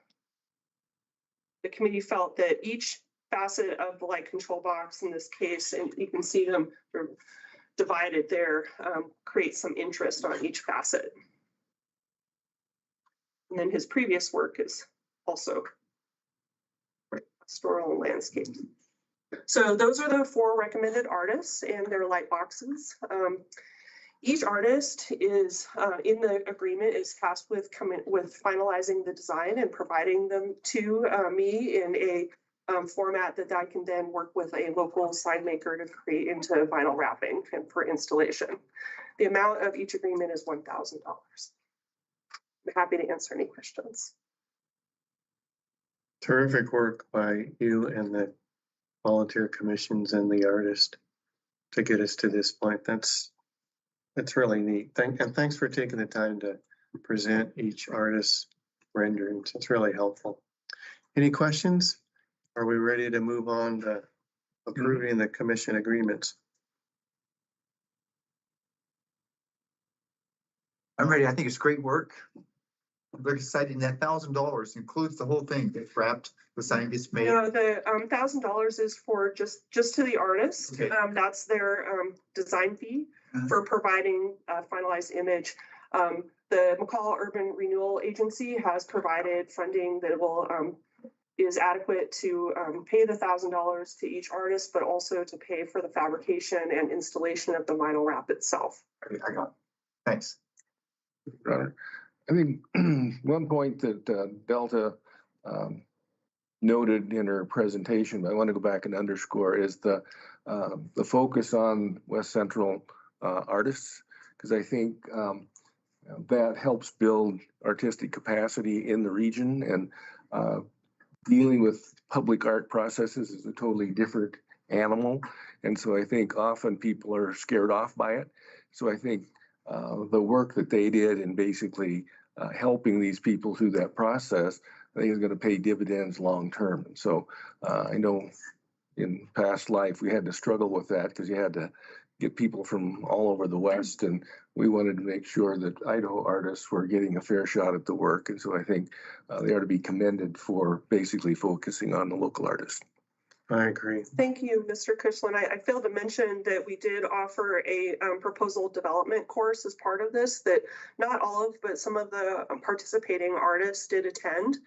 The committee felt that each facet of the light control box in this case, and you can see them divided there, creates some interest on each facet. And then his previous work is also pastoral and landscape. So those are the 4 recommended artists and their light boxes. Each artist is in the agreement is tasked with finalizing the design and providing them to me in a format that I can then work with a local sign maker to create into vinyl wrapping and for installation. The amount of each agreement is $1,000. I'm happy to answer any questions. Terrific work by you and the volunteer commissions and the artist to get us to this point. That's really neat. And thanks for taking the time to present each artist's renderings. It's really helpful. Any questions? Are we ready to move on to approving the commission agreements? I'm ready. I think it's great work. I'm very excited. That $1,000 includes the whole thing. It's wrapped, the sign gets made. No, the $1,000 is for just to the artist. Okay. That's their design fee for providing a finalized image. The McCall Urban Renewal Agency has provided funding that will is adequate to pay the $1,000 to each artist, but also to pay for the fabrication and installation of the vinyl wrap itself. I got it. Thanks. Runner. I think one point that Delta noted in her presentation, but I want to go back and underscore, is the focus on West Central artists, because I think that helps build artistic capacity in the region, and dealing with public art processes is a totally different animal. And so I think often people are scared off by it. So I think the work that they did in basically helping these people through that process, I think is going to pay dividends long term. And so I know in past life we had to struggle with that because you had to get people from all over the West, and we wanted to make sure that Idaho artists were getting a fair shot at the work. And so I think they are to be commended for basically focusing on the local artists. I agree. Thank you, Mr. Cushlan. I failed to mention that we did offer a proposal development course as part of this that not all of, but some of the participating artists did attend.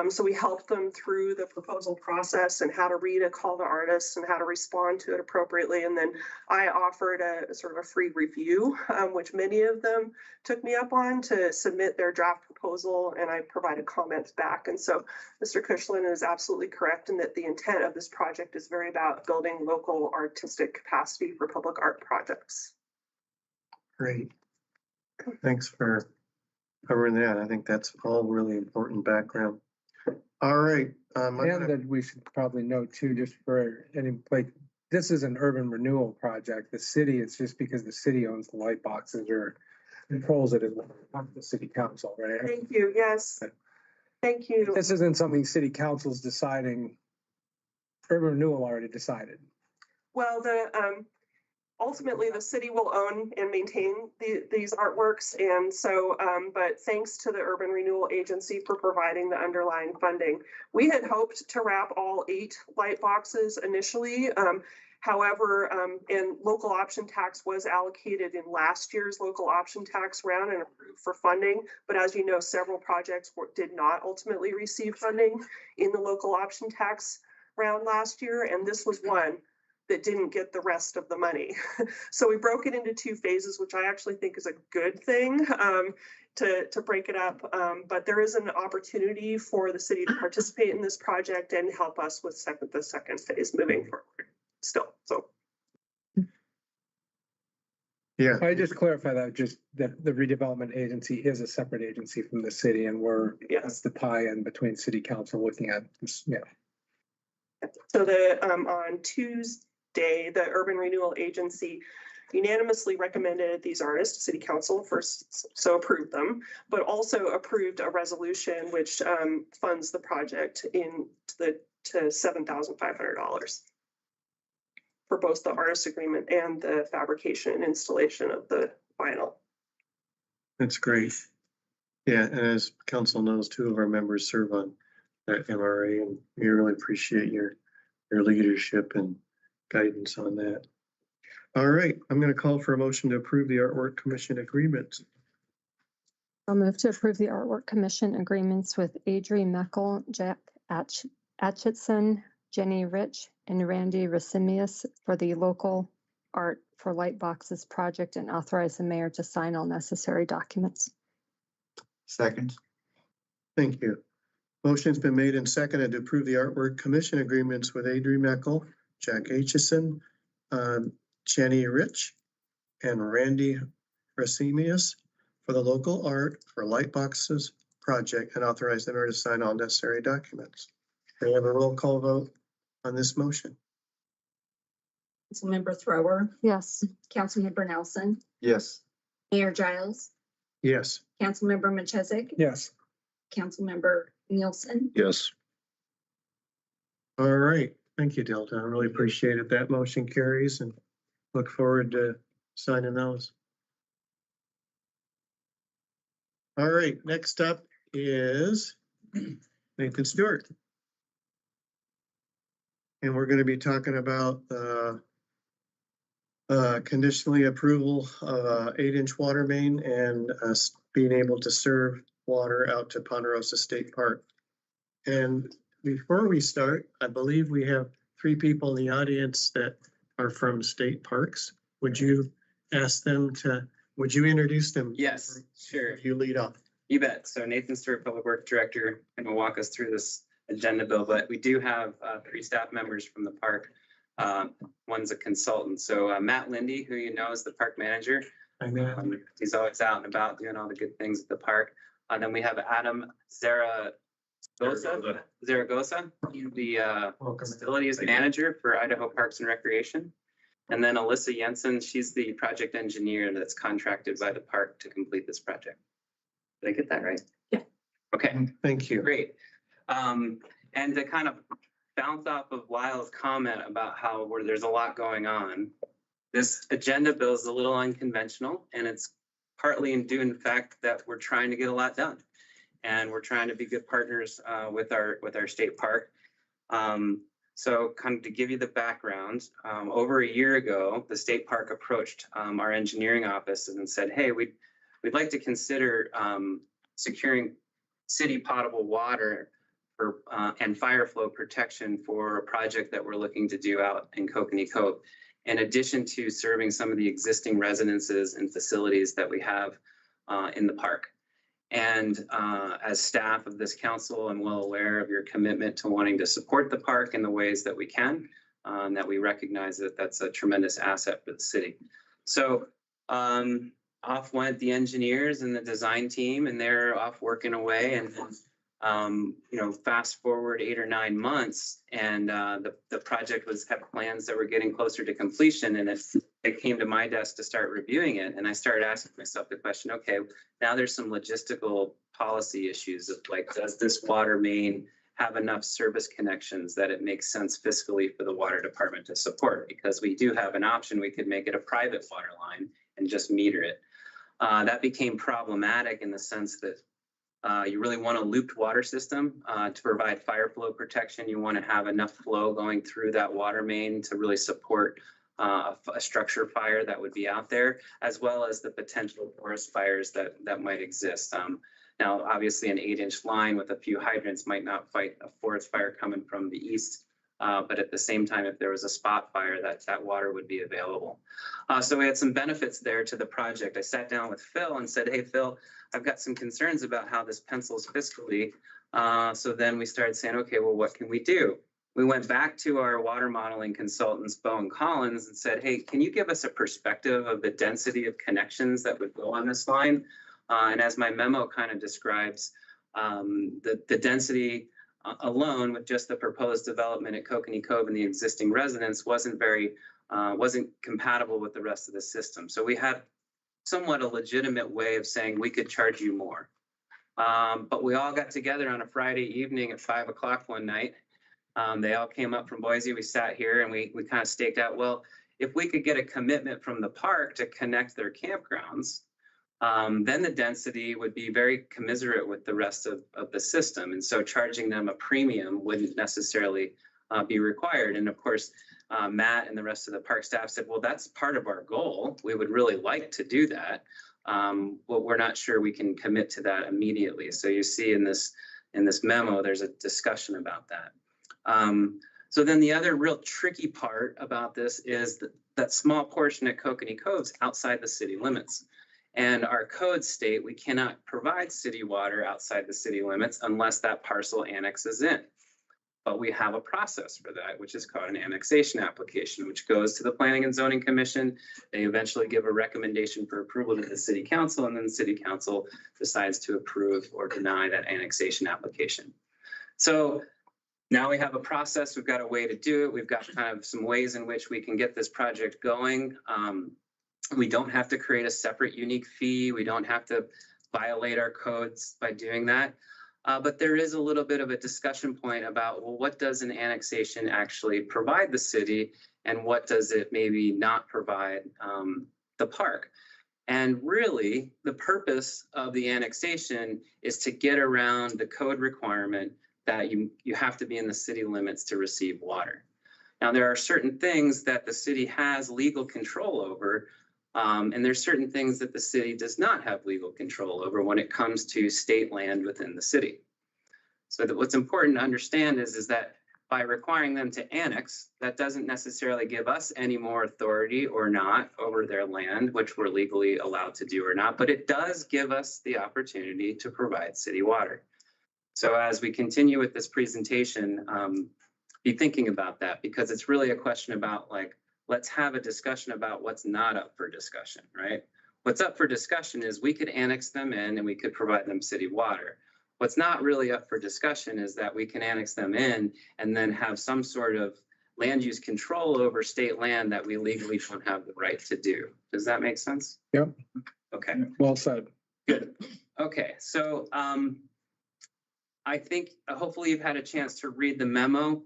So we helped them through the proposal process and how to read a call to artists and how to respond to it appropriately. And then I offered a sort of a free review, which many of them took me up on, to submit their draft proposal, and I provided comments back. And so Mr. Cushlan is absolutely correct in that the intent of this project is very about building local artistic capacity for public art projects. Great. Thanks for covering that. I think that's all really important background. All right. And that we should probably note too, just for any, like, this is an urban renewal project. The city, it's just because the city owns the light boxes or controls it, not the city council, right? Thank you. Yes. Thank you. This isn't something city council's deciding. Urban renewal already decided. Well, ultimately, the city will own and maintain these artworks. And so, but thanks to the Urban Renewal Agency for providing the underlying funding. We had hoped to wrap all 8 light boxes initially. However, and local option tax was allocated in last year's local option tax round and approved for funding. But as you know, several projects did not ultimately receive funding in the local option tax round last year. And this was one that didn't get the rest of the money. So we broke it into 2 phases, which I actually think is a good thing to break it up. But there is an opportunity for the city to participate in this project and help us with the second phase moving forward still. So. Yeah. I just clarify that, just that the redevelopment agency is a separate agency from the city, and that's the tie-in between city council looking at this. Yeah. So on Tuesday, the Urban Renewal Agency unanimously recommended these artists to City Council first, so approved them, but also approved a resolution which funds the project to $7,500 for both the artist agreement and the fabrication and installation of the vinyl. That's great. Yeah, and as council knows, 2 of our members serve on that MRA, and we really appreciate your leadership and guidance on that. All right, I'm going to call for a motion to approve the Artwork Commission agreements. I'll move to approve the Artwork Commission agreements with Adri Meckel, Jack Atchison, Jenny Rich, and Randy Rasimius for the local art for light boxes project, and authorize the mayor to sign all necessary documents. Second. Thank you. Motion's been made and seconded to approve the Artwork Commission agreements with Adri Meckel, Jack Atchison, Jenny Rich, and Randy Rasimius for the local art for light boxes project, and authorize the mayor to sign all necessary documents. Can we have a roll call vote on this motion? Councilmember Thrower, Yes. Councilmember Nelson, Yes. Mayor Giles, Yes. Councilmember Machezik, Yes. Councilmember Nielsen. Yes. All right. Thank you, Delta. I really appreciate it. That motion carries, and look forward to signing those. All right, next up is Nathan Stewart. And we're going to be talking about conditionally approval of 8-inch water main and being able to serve water out to Ponderosa State Park. And before we start, I believe we have 3 people in the audience that are from state parks. Would you ask them to, would you introduce them? Yes, sure. You lead off. You bet. So Nathan Stewart, Public Works Director, and will walk us through this agenda bill, but we do have 3 staff members from the park. One's a consultant. So Matt Lindy, who you know is the park manager. Hi, Matt. He's always out and about doing all the good things at the park. Then we have Adam Zaragoza. He's the facilities manager for Idaho Parks and Recreation. And then Alyssa Jensen, she's the project engineer that's contracted by the park to complete this project. Did I get that right? Yeah. Okay. Thank you. Great. And to kind of bounce off of Lyle's comment about how there's a lot going on, this agenda bill is a little unconventional, and it's partly due in fact that we're trying to get a lot done, and we're trying to be good partners with our state park. So kind of to give you the background, over a year ago, the state park approached our engineering office and said, hey, we'd like to consider securing city potable water for, and fire flow protection for a project that we're looking to do out in Kokanee Cove, in addition to serving some of the existing residences and facilities that we have in the park. And as staff of this council, I'm well aware of your commitment to wanting to support the park in the ways that we can, and that we recognize that that's a tremendous asset for the city. So off went the engineers and the design team, and they're off working away. And you know, fast forward 8 or 9 months, and the project had plans that were getting closer to completion, and it came to my desk to start reviewing it. And I started asking myself the question, okay, now there's some logistical policy issues of like, does this water main have enough service connections that it makes sense fiscally for the water department to support? Because we do have an option, we could make it a private water line and just meter it. That became problematic in the sense that you really want a looped water system to provide fire flow protection. You want to have enough flow going through that water main to really support a structure fire that would be out there, as well as the potential forest fires that might exist. Now, obviously, an 8-inch line with a few hydrants might not fight a forest fire coming from the east. But at the same time, if there was a spot fire, that water would be available. So we had some benefits there to the project. I sat down with Phil and said, hey, Phil, I've got some concerns about how this pencils fiscally. So then we started saying, okay, well, what can we do? We went back to our water modeling consultants, Bo and Collins, and said, hey, can you give us a perspective of the density of connections that would go on this line? And as my memo kind of describes, the density alone with just the proposed development at Kokanee Cove and the existing residents wasn't compatible with the rest of the system. So we had somewhat a legitimate way of saying we could charge you more. But we all got together on a Friday evening at 5 o'clock one night. They all came up from Boise. We sat here and we kind of staked out, well, if we could get a commitment from the park to connect their campgrounds, then the density would be very commensurate with the rest of the system. And so charging them a premium wouldn't necessarily be required. And of course, Matt and the rest of the park staff said, well, that's part of our goal. We would really like to do that. But we're not sure we can commit to that immediately. So you see in this memo, there's a discussion about that. So then the other real tricky part about this is that small portion at Kokanee Cove's outside the city limits. And our codes state we cannot provide city water outside the city limits unless that parcel annexes in. But we have a process for that, which is called an annexation application, which goes to the Planning and Zoning Commission. They eventually give a recommendation for approval to the City Council, and then the City Council decides to approve or deny that annexation application. So now we have a process, we've got a way to do it. We've got kind of some ways in which we can get this project going. We don't have to create a separate unique fee. We don't have to violate our codes by doing that. But there is a little bit of a discussion point about, well, what does an annexation actually provide the city and what does it maybe not provide the park? And really, the purpose of the annexation is to get around the code requirement that you have to be in the city limits to receive water. Now, there are certain things that the city has legal control over, and there's certain things that the city does not have legal control over when it comes to state land within the city. So that what's important to understand is that by requiring them to annex, that doesn't necessarily give us any more authority or not over their land, which we're legally allowed to do or not, but it does give us the opportunity to provide city water. So as we continue with this presentation, be thinking about that, because it's really a question about, like, let's have a discussion about what's not up for discussion, right? What's up for discussion is we could annex them in and we could provide them city water. What's not really up for discussion is that we can annex them in and then have some sort of land use control over state land that we legally don't have the right to do. Does that make sense? Yep. Okay. Well said. Good. Okay, so I think hopefully you've had a chance to read the memo.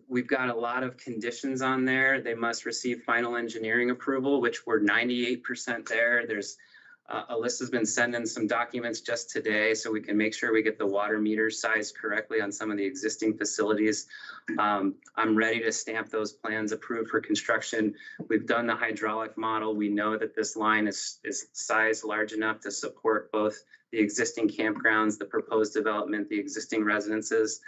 We've got a lot of conditions on there. They must receive final engineering approval, which we're 98% there. There's Alyssa's been sending some documents just today so we can make sure we get the water meters sized correctly on some of the existing facilities. I'm ready to stamp those plans approved for construction. We've done the hydraulic model. We know that this line is sized large enough to support both the existing campgrounds, the proposed development, the existing residences.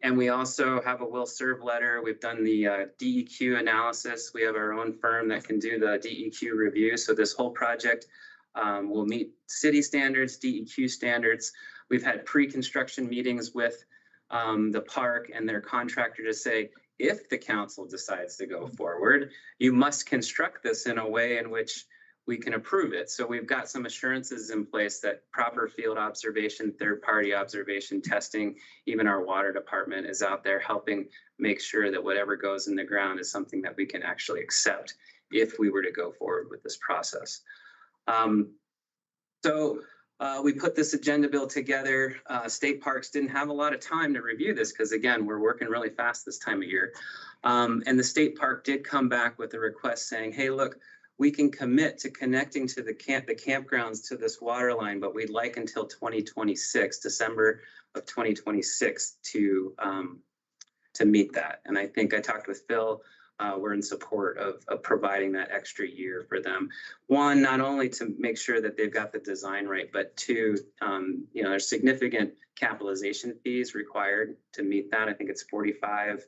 And we also have a will serve letter. We've done the DEQ analysis. We have our own firm that can do the DEQ review. So this whole project will meet city standards, DEQ standards. We've had pre-construction meetings with the park and their contractor to say, if the council decides to go forward, you must construct this in a way in which we can approve it. So we've got some assurances in place that proper field observation, third-party observation testing, even our water department is out there helping make sure that whatever goes in the ground is something that we can actually accept if we were to go forward with this process. We put this agenda bill together. State Parks didn't have a lot of time to review this because, again, we're working really fast this time of year. And the state park did come back with a request saying, hey, look, we can commit to connecting to the campgrounds to this water line, but we'd like until 2026, December of 2026 to meet that. And I think I talked with Phil. We're in support of providing that extra year for them. One, not only to make sure that they've got the design right, but two, there's significant capitalization fees required to meet that. I think it's 45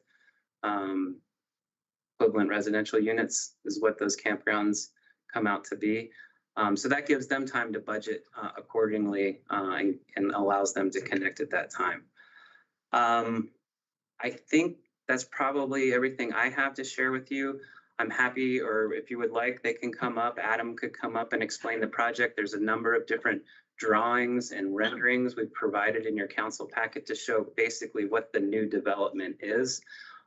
equivalent residential units is what those campgrounds come out to be. So that gives them time to budget accordingly and allows them to connect at that time. I think that's probably everything I have to share with you. I'm happy, or if you would like, they can come up. Adam could come up and explain the project. There's a number of different drawings and renderings we've provided in your council packet to show basically what the new development is.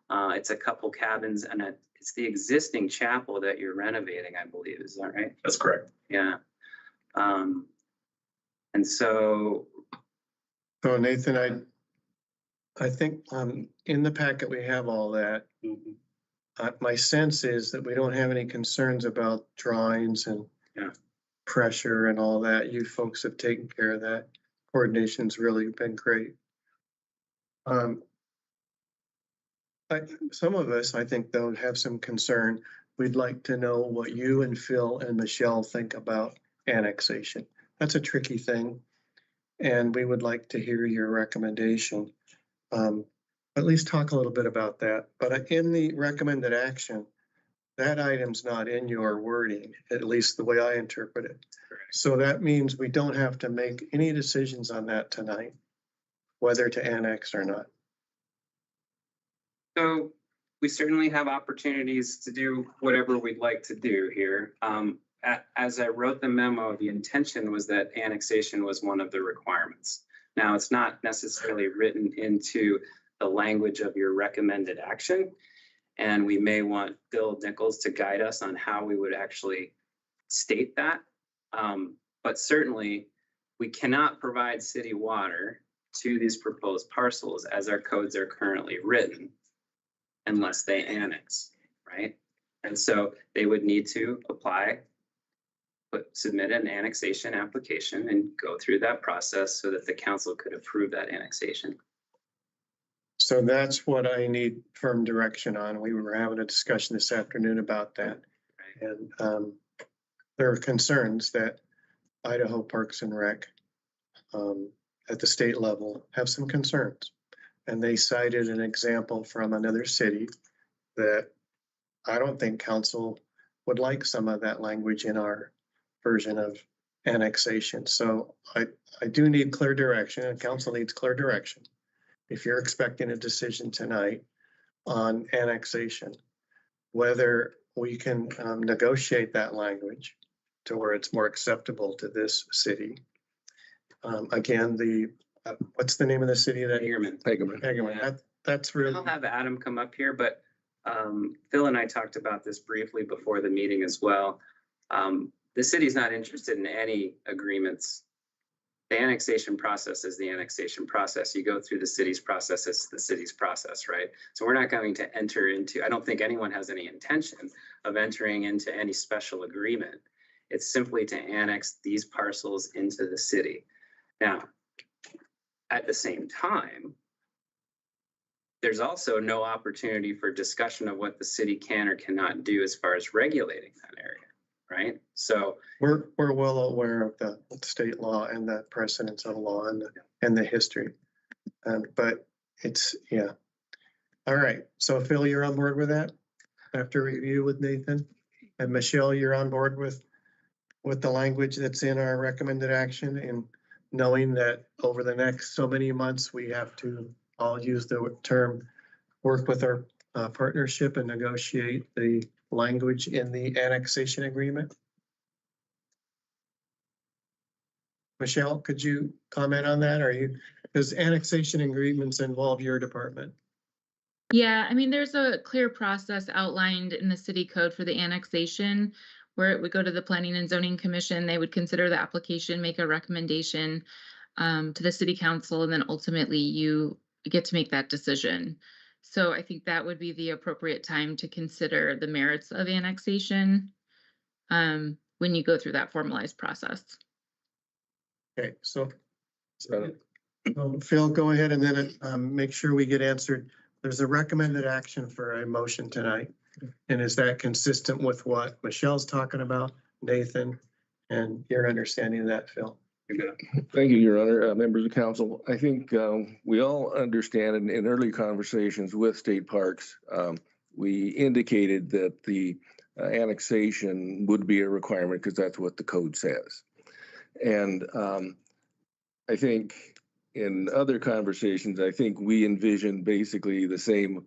It's a couple cabins and it's the existing chapel that you're renovating, I believe. Is that right? That's correct. Yeah. And so. So Nathan, I think in the packet we have all that. My sense is that we don't have any concerns about drawings and pressure and all that. You folks have taken care of that. Coordination's really been great. Some of us, I think, though, have some concern. We'd like to know what you and Phil and Michelle think about annexation. That's a tricky thing, and we would like to hear your recommendation. At least talk a little bit about that. But in the recommended action, that item's not in your wording, at least the way I interpret it. So that means we don't have to make any decisions on that tonight, whether to annex or not. So we certainly have opportunities to do whatever we'd like to do here. As I wrote the memo, the intention was that annexation was one of the requirements. Now, it's not necessarily written into the language of your recommended action, and we may want Bill Nichols to guide us on how we would actually state that. But certainly, we cannot provide city water to these proposed parcels as our codes are currently written unless they annex, right? And so they would need to apply, submit an annexation application and go through that process so that the council could approve that annexation. So that's what I need firm direction on. We were having a discussion this afternoon about that. Right. And there are concerns that Idaho Parks and Rec at the state level have some concerns. And they cited an example from another city that I don't think council would like some of that language in our version of annexation. So I do need clear direction, and council needs clear direction. If you're expecting a decision tonight on annexation, whether we can negotiate that language to where it's more acceptable to this city. Again, what's the name of the city that? Hagerman. Hagerman. That's really. I'll have Adam come up here, but Phil and I talked about this briefly before the meeting as well. The city's not interested in any agreements. The annexation process is the annexation process. You go through the city's process, it's the city's process, right? So we're not going to enter into, I don't think anyone has any intention of entering into any special agreement. It's simply to annex these parcels into the city. Now, at the same time, there's also no opportunity for discussion of what the city can or cannot do as far as regulating that area, right? So we're well aware of the state law and the precedents of law and the history. But it's, yeah. All right. So Phil, you're on board with that after review with Nathan? And Michelle, you're on board with the language that's in our recommended action, and knowing that over the next so many months, we have to, I'll use the term, work with our partnership and negotiate the language in the annexation agreement? Michelle, could you comment on that? Because annexation agreements involve your department. Yeah, I mean, there's a clear process outlined in the city code for the annexation where it would go to the Planning and Zoning Commission. They would consider the application, make a recommendation to the city council, and then ultimately you get to make that decision. So I think that would be the appropriate time to consider the merits of annexation when you go through that formalized process. Okay, so Phil, go ahead and then make sure we get answered. There's a recommended action for a motion tonight. And is that consistent with what Michelle's talking about, Nathan, and your understanding of that, Phil? Thank you, Your Honor, members of council. I think we all understand in early conversations with state parks, we indicated that the annexation would be a requirement because that's what the code says. And I think in other conversations, I think we envision basically the same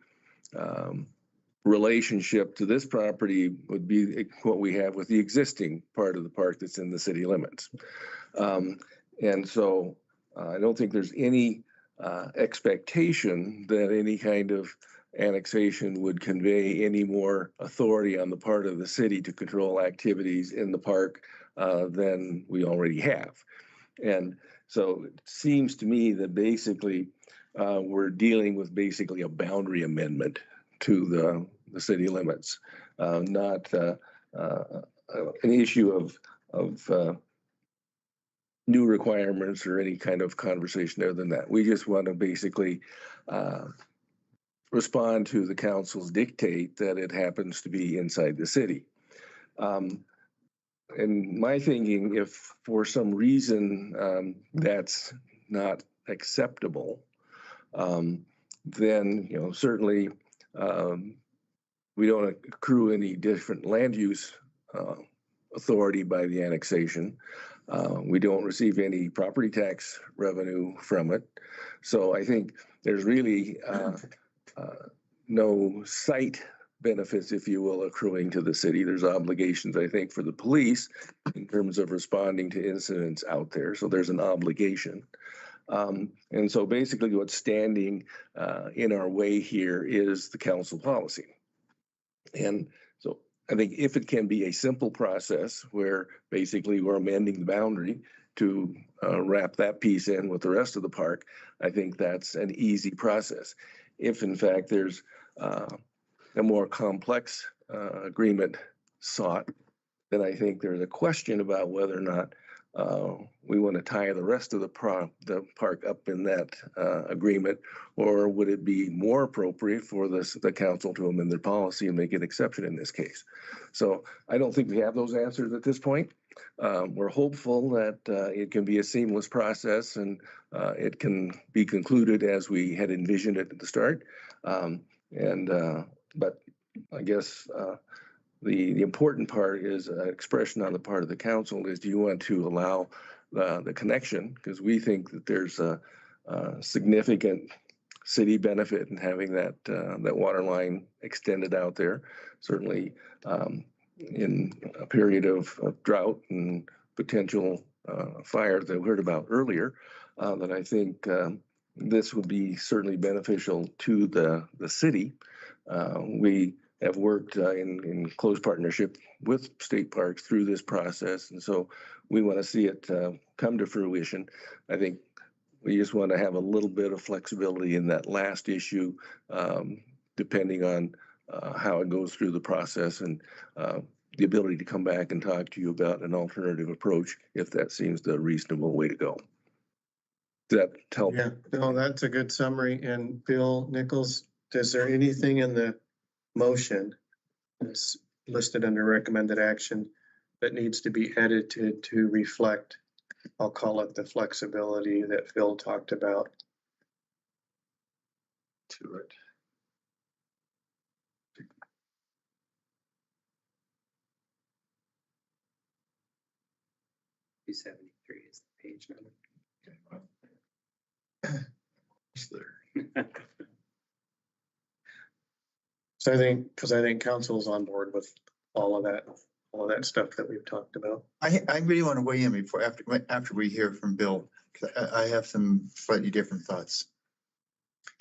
relationship to this property would be what we have with the existing part of the park that's in the city limits. And so I don't think there's any expectation that any kind of annexation would convey any more authority on the part of the city to control activities in the park than we already have. And so it seems to me that basically we're dealing with basically a boundary amendment to the city limits, not an issue of new requirements or any kind of conversation other than that. We just want to basically respond to the council's dictate that it happens to be inside the city. And my thinking, if for some reason that's not acceptable, then certainly we don't accrue any different land use authority by the annexation. We don't receive any property tax revenue from it. So I think there's really no site benefits, if you will, accruing to the city. There's obligations, I think, for the police in terms of responding to incidents out there. So there's an obligation. And so basically what's standing in our way here is the council policy. And so I think if it can be a simple process where basically we're amending the boundary to wrap that piece in with the rest of the park, I think that's an easy process. If in fact there's a more complex agreement sought, then I think there's a question about whether or not we want to tie the rest of the park up in that agreement, or would it be more appropriate for the council to amend their policy and make an exception in this case? So I don't think we have those answers at this point. We're hopeful that it can be a seamless process and it can be concluded as we had envisioned it at the start. But I guess the important part is an expression on the part of the council is, do you want to allow the connection? Because we think that there's a significant city benefit in having that water line extended out there. Certainly in a period of drought and potential fire that we heard about earlier, that I think this would be certainly beneficial to the city. We have worked in close partnership with state parks through this process. And so we want to see it come to fruition. I think we just want to have a little bit of flexibility in that last issue, depending on how it goes through the process and the ability to come back and talk to you about an alternative approach if that seems the reasonable way to go. Does that help? Yeah, no, that's a good summary. And Bill Nichols, is there anything in the motion that's listed under recommended action that needs to be edited to reflect, I'll call it the flexibility that Phil talked about? To it. 273 is the page number. So I think council's on board with all of that stuff that we've talked about. I really want to weigh in before, after we hear from Bill, 'cause I have some slightly different thoughts.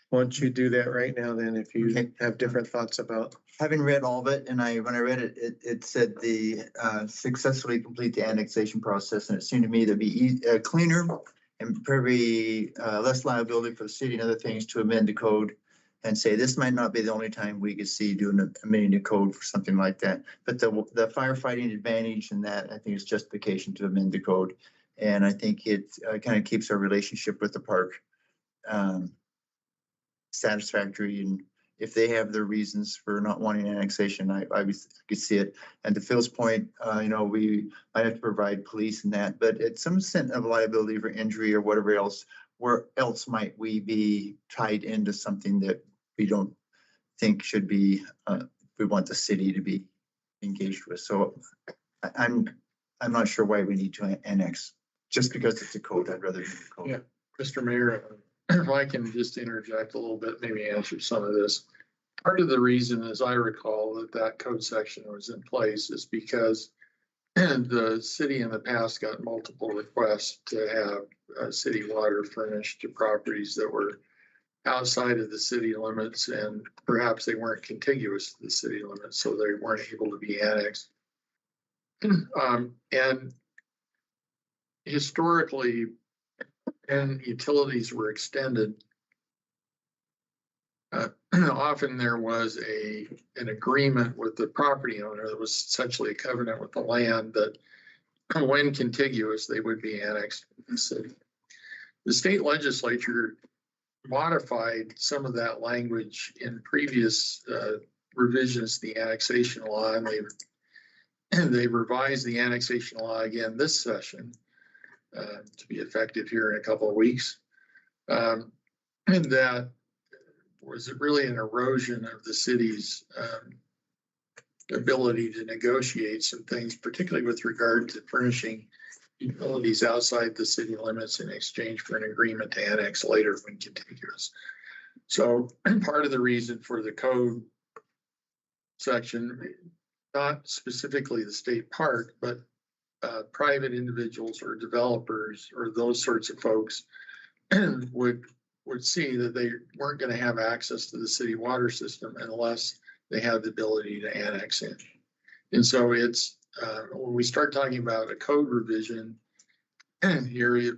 Why don't you do that right now then, if you have different thoughts about. Having read all of it, and when I read it, it said the successfully complete the annexation process, and it seemed to me to be cleaner and probably less liability for the city and other things to amend the code and say this might not be the only time we could see doing amending the code for something like that. But the firefighting advantage and that, I think, is justification to amend the code. And I think it kind of keeps our relationship with the park satisfactory. And if they have their reasons for not wanting annexation, I could see it. And to Phil's point, we might have to provide police and that, but at some extent of liability for injury or whatever else, where else might we be tied into something that we don't think should be, we want the city to be engaged with. So I'm not sure why we need to annex. Just because it's a code, I'd rather do the code. Yeah, Mr. Mayor, if I can just interject a little bit, maybe answer some of this. Part of the reason, as I recall, that code section was in place is because the city in the past got multiple requests to have city water furnished to properties that were outside of the city limits, and perhaps they weren't contiguous to the city limits, so they weren't able to be annexed. And historically, and utilities were extended, often there was an agreement with the property owner that was essentially a covenant with the land that when contiguous, they would be annexed to the city. The state legislature modified some of that language in previous revisions to the annexation law, and they revised the annexation law again this session to be effective here in a couple of weeks. And that was really an erosion of the city's ability to negotiate some things, particularly with regard to furnishing utilities outside the city limits in exchange for an agreement to annex later when contiguous. So part of the reason for the code section, not specifically the state park, but private individuals or developers or those sorts of folks would see that they weren't going to have access to the city water system unless they had the ability to annex in. And so it's when we start talking about a code revision here, it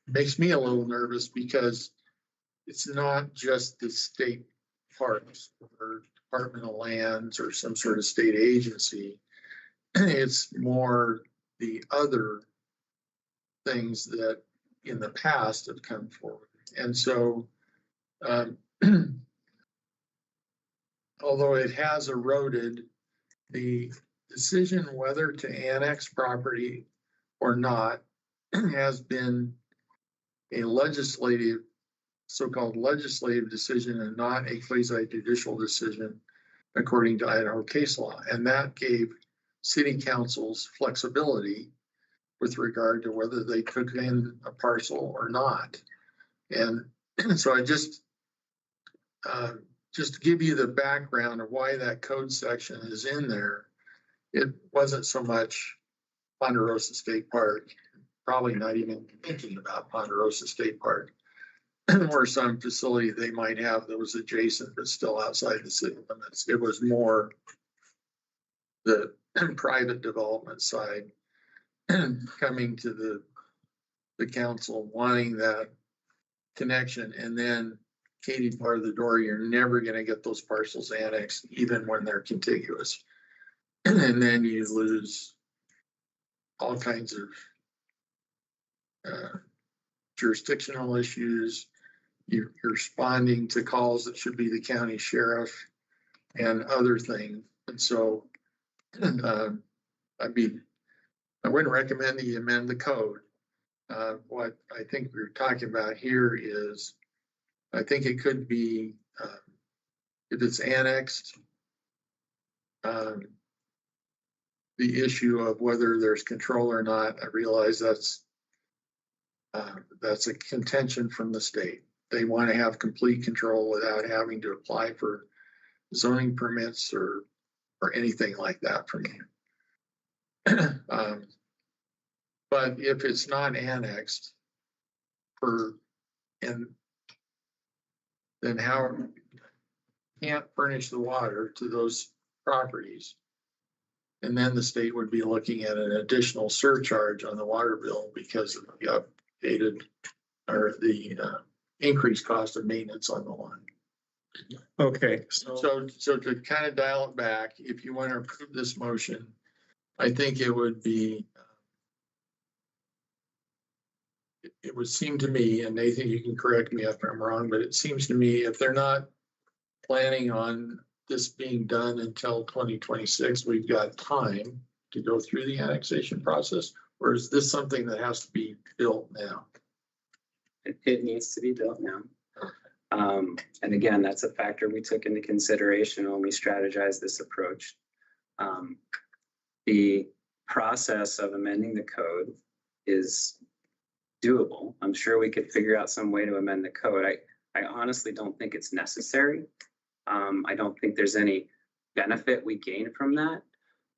makes me a little nervous because it's not just the state parks or Department of Lands or some sort of state agency. It's more the other things that in the past have come forward. And so, although it has eroded, the decision whether to annex property or not has been a legislative, so-called legislative decision and not a quasi-judicial decision according to Idaho case law. And that gave city councils flexibility with regard to whether they took in a parcel or not. And so I just to give you the background of why that code section is in there, it wasn't so much Ponderosa State Park, probably not even thinking about Ponderosa State Park, or some facility they might have that was adjacent but still outside the city limits. It was more the private development side coming to the council wanting that connection, and then Katie, part of the door, you're never going to get those parcels annexed even when they're contiguous. And then you lose all kinds of jurisdictional issues. You're responding to calls that should be the county sheriff and other things. And so I wouldn't recommend that you amend the code. What I think we're talking about here is, I think it could be, if it's annexed, the issue of whether there's control or not, I realize that's a contention from the state. They want to have complete control without having to apply for zoning permits or anything like that from you. But if it's not annexed, then how can't furnish the water to those properties. And then the state would be looking at an additional surcharge on the water bill because of the updated or the increased cost of maintenance on the line. Okay, So to kind of dial it back, if you want to approve this motion, I think it would be, it would seem to me, and Nathan, you can correct me if I'm wrong, but it seems to me if they're not planning on this being done until 2026, we've got time to go through the annexation process, or is this something that has to be built now? It needs to be built now. And again, that's a factor we took into consideration when we strategized this approach. The process of amending the code is doable. I'm sure we could figure out some way to amend the code. I honestly don't think it's necessary. I don't think there's any benefit we gain from that.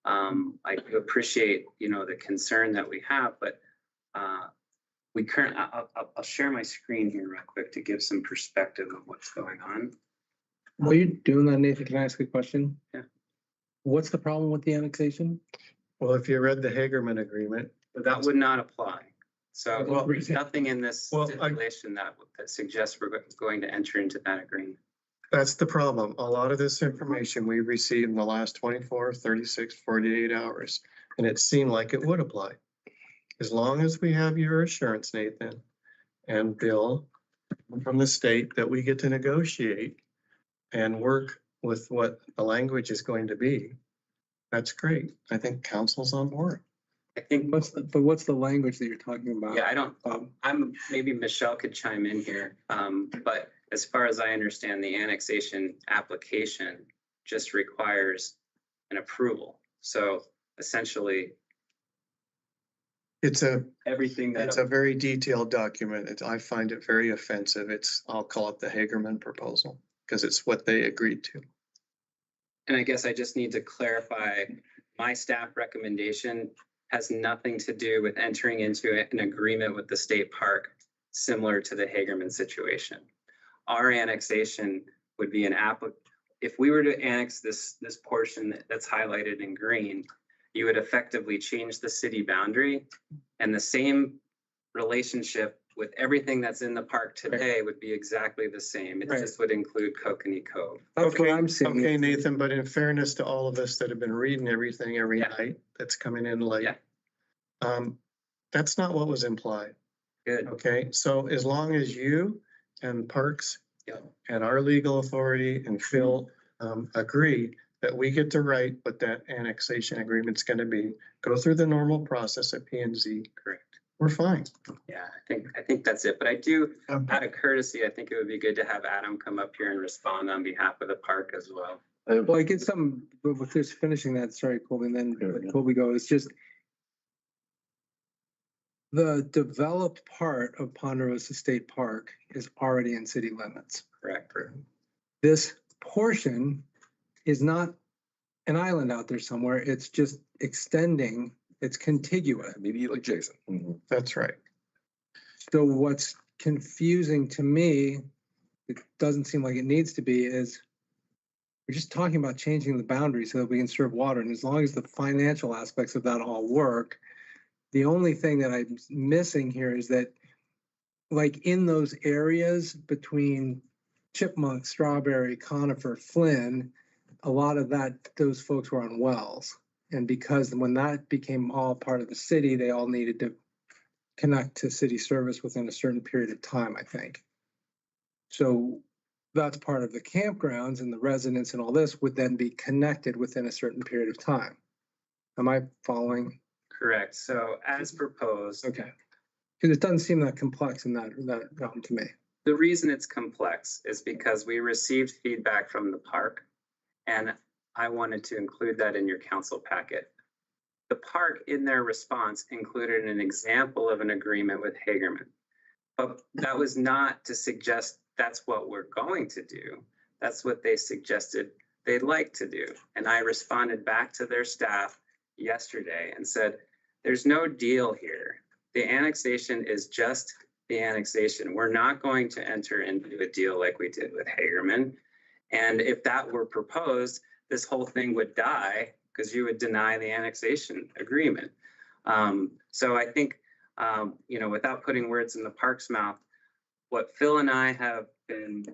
I do appreciate, the concern that we have, but I'll share my screen here real quick to give some perspective of what's going on. While you're doing that, Nathan, can I ask a question? Yeah. What's the problem with the annexation? well, if you read the Hagerman agreement, That would not apply. So Well, there's nothing in this well, I- stipulation that suggests we're going to enter into that agreement. that's the problem. A lot of this information we received in the last 24, 36, 48 hours, and it seemed like it would apply. As long as we have your assurance, Nathan and Bill, from the state that we get to negotiate and work with what the language is going to be, that's great. I think council's on board. I think, What's the language that you're talking about? yeah, maybe Michelle could chime in here. But as far as I understand, the annexation application just requires an approval. So essentially, It's a everything It's a very detailed document. I find it very offensive. I'll call it the Hagerman proposal because it's what they agreed to. And I guess I just need to clarify, my staff recommendation has nothing to do with entering into an agreement with the state park similar to the Hagerman situation. Our annexation would be if we were to annex this portion that's highlighted in green, you would effectively change the city boundary, and the same relationship with everything that's in the park today would be exactly the same. It just would include Kokanee Cove. That's what I'm saying. Okay, Nathan, but in fairness to all of us that have been reading everything every night that's coming in late, That's not what was implied. Good. Okay, so as long as you and Parks and our legal authority and Phil agree that we get to write what that annexation agreement's gonna be, go through the normal process at P and Z, Correct. we're fine. Yeah, I think that's it. But I do, out of courtesy, I think it would be good to have Adam come up here and respond on behalf of the park as well. Well, I get some, with this finishing that, sorry, Colby, and then let Colby go, it's just the developed part of Ponderosa State Park is already in city limits. Correct. This portion is not an island out there somewhere. It's just extending, it's contiguous. Immediately adjacent. That's right. So what's confusing to me, it doesn't seem like it needs to be, is we're just talking about changing the boundaries so that we can serve water. And as long as the financial aspects of that all work, the only thing that I'm missing here is that, like, in those areas between Chipmunk, Strawberry, Conifer, Flynn, a lot of that, those folks were on wells. And because when that became all part of the city, they all needed to connect to city service within a certain period of time, I think. So that's part of the campgrounds, and the residents and all this would then be connected within a certain period of time. Am I following? Correct. So as proposed. Okay. Because it doesn't seem that complex in that realm to me. The reason it's complex is because we received feedback from the park, and I wanted to include that in your council packet. The park, in their response, included an example of an agreement with Hagerman. But that was not to suggest that's what we're going to do. That's what they suggested they'd like to do. And I responded back to their staff yesterday and said, there's no deal here. The annexation is just the annexation. We're not going to enter into a deal like we did with Hagerman. And if that were proposed, this whole thing would die because you would deny the annexation agreement. So I think, without putting words in the park's mouth, what Phil and I have been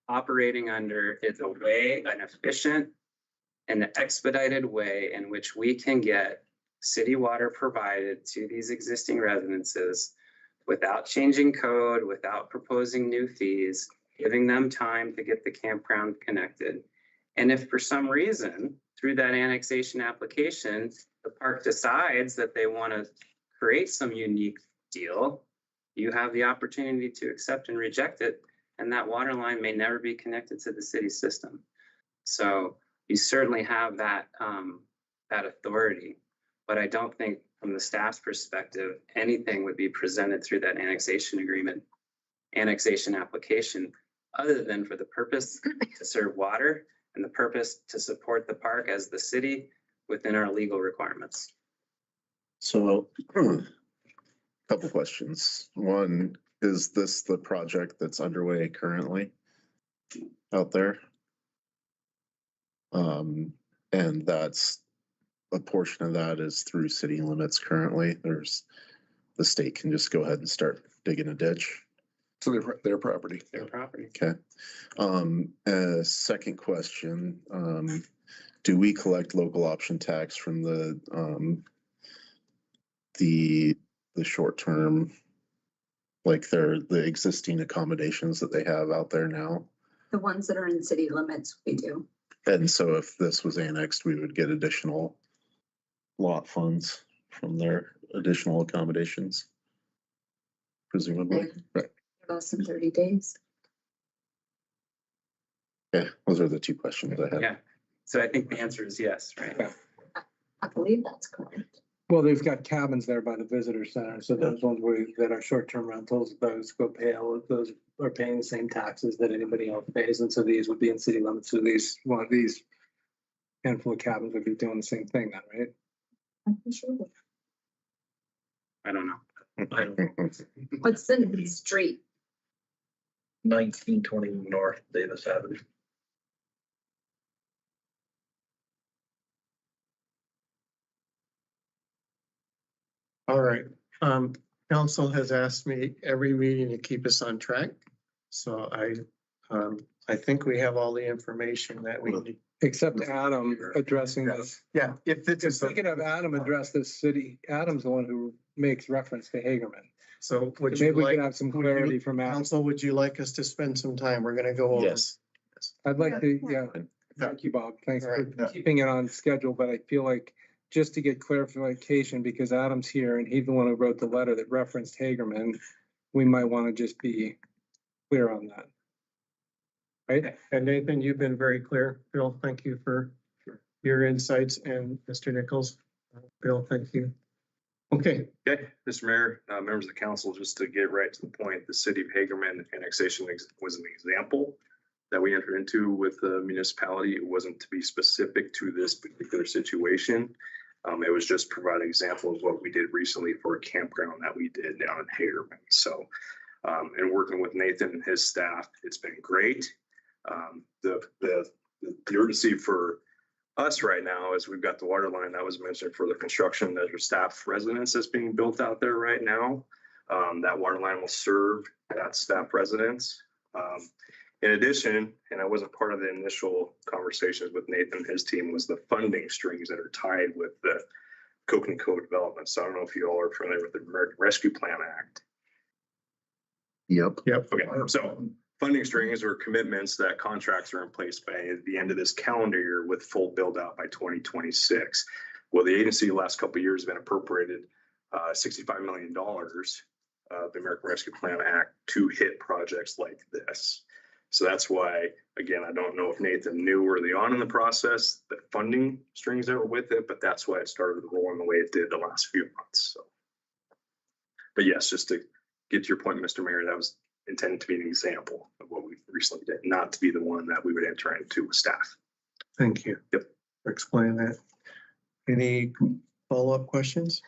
operating under is an efficient and expedited way in which we can get city water provided to these existing residences without changing code, without proposing new fees, giving them time to get the campground connected. And if for some reason, through that annexation application, the park decides that they want to create some unique deal, you have the opportunity to accept and reject it, and that water line may never be connected to the city system. So you certainly have that authority, but I don't think from the staff's perspective, anything would be presented through that annexation application, other than for the purpose to serve water and the purpose to support the park as the city within our legal requirements. So, couple questions. One, is this the project that's underway currently out there? And that's a portion of that is through city limits currently. The state can just go ahead and start digging a ditch. So their property. Their property. Okay. Second question, do we collect local option tax from the short term, like the existing accommodations that they have out there now? The ones that are in city limits, we do. And so if this was annexed, we would get additional lot funds from their additional accommodations, presumably. Right. Less than 30 days. Yeah, those are the two questions I have. Yeah. So I think the answer is yes, right? I believe that's correct. Well, they've got cabins there by the visitor center, so those ones that are short-term rentals, those those are paying the same taxes that anybody else pays, and so these would be in city limits. So these handful of cabins would be doing the same thing, then, right? I'm sure. I don't know. What's the street? 1920 North Davis Avenue. All right, council has asked me every meeting to keep us on track. So I think we have all the information that we need. Except Adam addressing this. Yeah, if it's. Because we could have Adam address this city. Adam's the one who makes reference to Hagerman. So would Maybe you we like, could have some clarity from Adam. council, would you like us to spend some time? We're gonna go over. Yes. I'd like to, yeah. Thank you, Bob. Thanks for All right. keeping it on schedule, but I feel like just to get clarification, because Adam's here and he's the one who wrote the letter that referenced Hagerman, we might want to just be clear on that. Right? And Nathan, you've been very clear. Bill, thank you for your insights, and Mr. Nichols. Bill, thank you. Okay, Okay, Mr. Mayor, members of the council, just to get right to the point, the city of Hagerman annexation was an example that we entered into with the municipality. It wasn't to be specific to this particular situation. It was just provide an example of what we did recently for a campground that we did down in Hagerman. So, and working with Nathan and his staff, it's been great. The urgency for us right now is we've got the water line that was mentioned for the construction. There's a staff residence that's being built out there right now. That water line will serve that staff residence. In addition, and I wasn't part of the initial conversations with Nathan and his team, was the funding strings that are tied with the Kokanee Cove development. So I don't know if you all are familiar with the American Rescue Plan Act. Yep. Okay, so funding strings or commitments that contracts are in place by the end of this calendar year with full build out by 2026. Well, the agency the last couple of years has been appropriated $65 million of the American Rescue Plan Act to hit projects like this. So that's why, again, I don't know if Nathan knew early on in the process the funding strings that were with it, but that's why it started rolling the way it did the last few months. So, but yes, just to get to your point, Mr. Mayor, that was intended to be an example of what we recently did, not to be the one that we would enter into with staff. thank you. Yep. For explaining that. Any follow-up questions?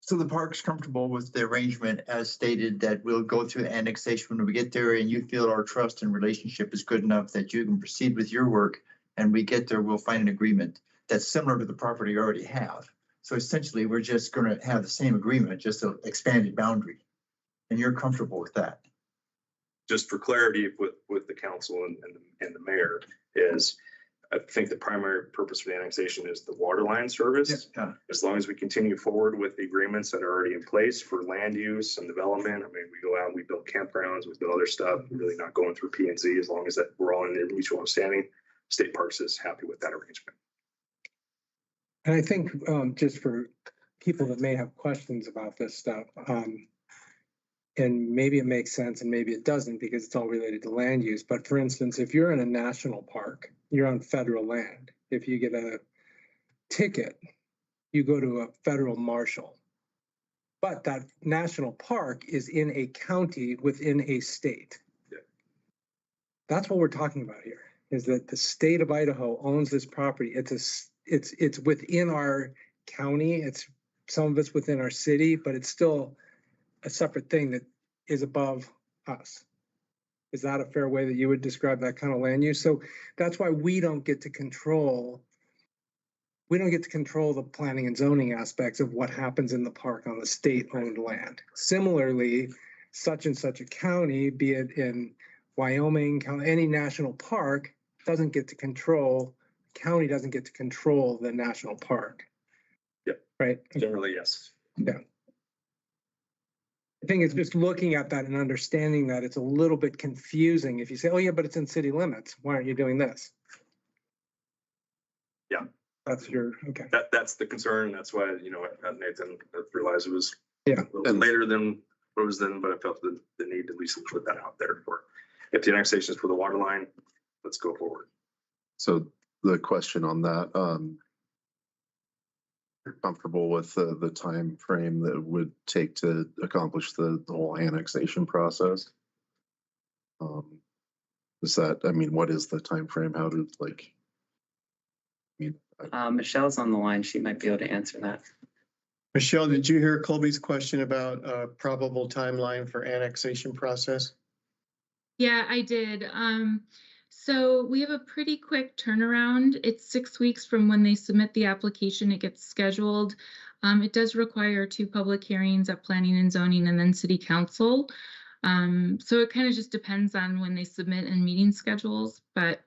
So the park's comfortable with the arrangement as stated that we'll go through the annexation when we get there, and you feel our trust and relationship is good enough that you can proceed with your work, and we get there, we'll find an agreement that's similar to the property you already have. So essentially, we're just gonna have the same agreement, just an expanded boundary. And you're comfortable with that? Just for clarity with the council and the mayor is, I think the primary purpose for the annexation is the water line service. Yeah. As long as we continue forward with the agreements that are already in place for land use and development, I mean, we go out, we build campgrounds, we build other stuff, we're really not going through P&Z, as long as that we're all in their mutual understanding. State Parks is happy with that arrangement. And I think just for people that may have questions about this stuff, and maybe it makes sense and maybe it doesn't because it's all related to land use. But for instance, if you're in a national park, you're on federal land. If you get a ticket, you go to a federal marshal. But that national park is in a county within a state. Yeah. That's what we're talking about here, is that the state of Idaho owns this property. It's within our county. It's some of it's within our city, but it's still a separate thing that is above us. Is that a fair way that you would describe that kind of land use? So that's why we don't get to control the planning and zoning aspects of what happens in the park on the state-owned land. Similarly, such and such a county, be it in Wyoming, any national park, doesn't get to control, county doesn't get to control the national park. Yep. Right? Generally, yes. Yeah. I think it's just looking at that and understanding that it's a little bit confusing if you say, oh yeah, but it's in city limits. Why aren't you doing this? Yeah. That's your, okay. That's the concern. That's why, Nathan realized it was Yeah. a little later than what it was then, but I felt the need to at least put that out there for, if the annexation is for the water line, let's go forward. So the question on that, you're comfortable with the time frame that it would take to accomplish the whole annexation process? Is that, I mean, what is the time frame? How did Michelle's on the line. She might be able to answer that. Michelle, did you hear Colby's question about probable timeline for annexation process? Yeah, I did. So we have a pretty quick turnaround. It's 6 weeks from when they submit the application, it gets scheduled. It does require 2 public hearings at planning and zoning and then city council. So it kind of just depends on when they submit and meeting schedules, but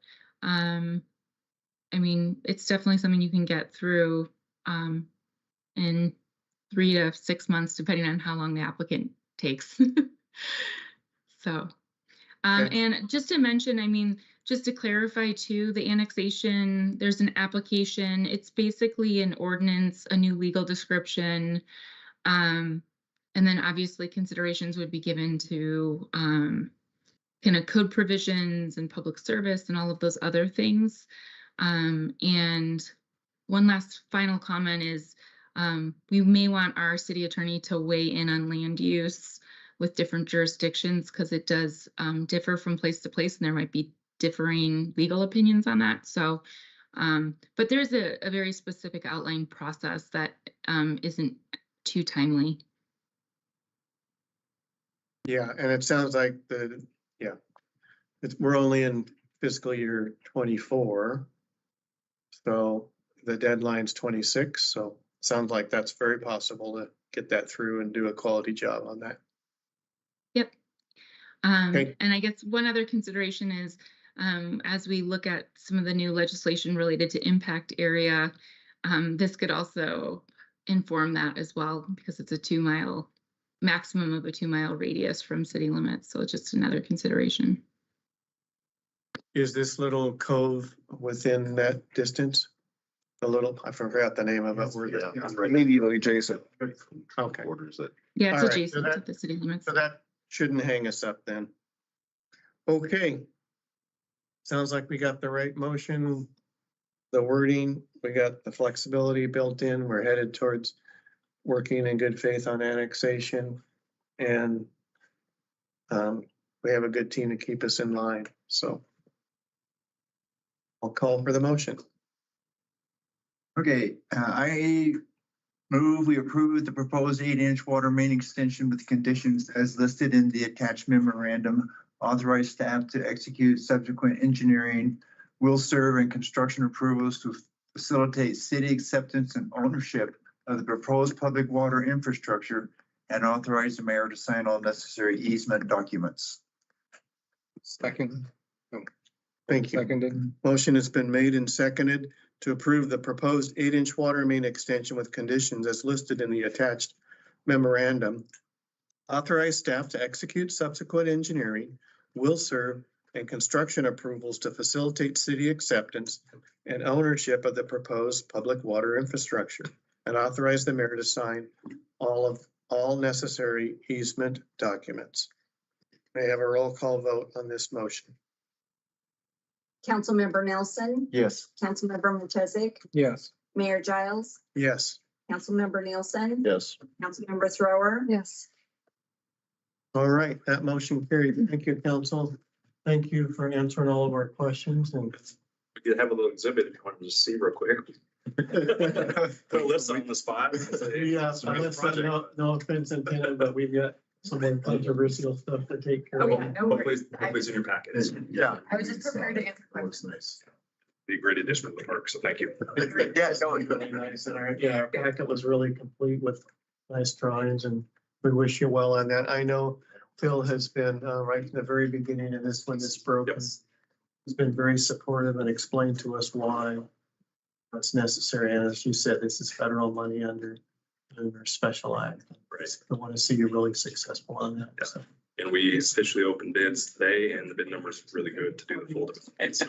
I mean, it's definitely something you can get through in 3 to 6 months, depending on how long the applicant takes. So, and just to mention, I mean, just to clarify too, the annexation, there's an application. It's basically an ordinance, a new legal description. And then obviously considerations would be given to kind of code provisions and public service and all of those other things. And one last final comment is we may want our city attorney to weigh in on land use with different jurisdictions, because it does differ from place to place, and there might be differing legal opinions on that. So, but there's a very specific outline process that isn't too timely. Yeah, and it sounds like we're only in fiscal year 24. So the deadline's 26, so sounds like that's very possible to get that through and do a quality job on that. Yep. Okay. And I guess one other consideration is as we look at some of the new legislation related to impact area, this could also inform that as well, because it's a 2-mile maximum of a 2-mile radius from city limits. So it's just another consideration. Is this little cove within that distance? I forgot the name of it. Immediately adjacent. Okay. Borders it. Yeah, it's All right, adjacent to the city limits. So that shouldn't hang us up then. Okay. Sounds like we got the right motion, the wording, we got the flexibility built in. We're headed towards working in good faith on annexation. And we have a good team to keep us in line. So I'll call for the motion. Okay, I move we approve the proposed 8-inch water main extension with conditions as listed in the attached memorandum. Authorize staff to execute subsequent engineering, will serve and construction approvals to facilitate city acceptance and ownership of the proposed public water infrastructure, and authorize the mayor to sign all necessary easement documents. Second. Thank you. Seconded. Motion has been made and seconded to approve the proposed 8-inch water main extension with conditions as listed in the attached memorandum. Authorize staff to execute subsequent engineering, will serve, and construction approvals to facilitate city acceptance and ownership of the proposed public water infrastructure, and authorize the mayor to sign all necessary easement documents. May I have a roll call vote on this motion? Councilmember Nelson, Yes. Councilmember Matuzik, Yes. Mayor Giles, Yes. Councilmember Nielsen, Yes. Councilmember Thrower, Yes. All right, that motion carried. Thank you, council. Thank you for answering all of our questions and We could have a little exhibit if you wanted to see real quick. Put a list on the spot. yeah, no offense intended, but we've got some more controversial stuff to take care of. Hopefully it's in your packets. Yeah. I was just prepared to answer Looks nice. Be a great addition to the park, so thank you. Yeah, no, Really nice. And our packet was really complete with nice drawings, and we wish you well on that. I know Phil has been right from the very beginning of this when this broke. Yes. He's been very supportive and explained to us why it's necessary. And as you said, this is federal money under special act. Right. I want to see you really successful on that. Yeah. So, And we officially opened bids today and the bid numbers are really good to do the full defense.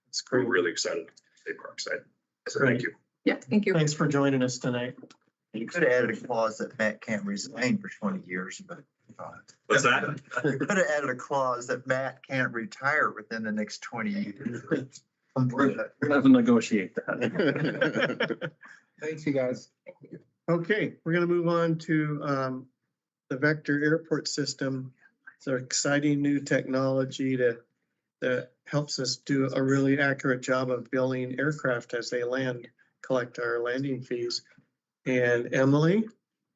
it's We're great. really excited. Stay Parkside. So Great. thank you. Yeah, thank you. Thanks for joining us tonight. you could have added a clause that Matt can't resign for 20 years, but. What's that? You could have added a clause that Matt can't retire within the next 20 years. We'll have to negotiate that. Thanks, you guys. Okay, we're gonna move on to the Vector Airport System. It's an exciting new technology that helps us do a really accurate job of billing aircraft as they land, collect our landing fees. And Emily,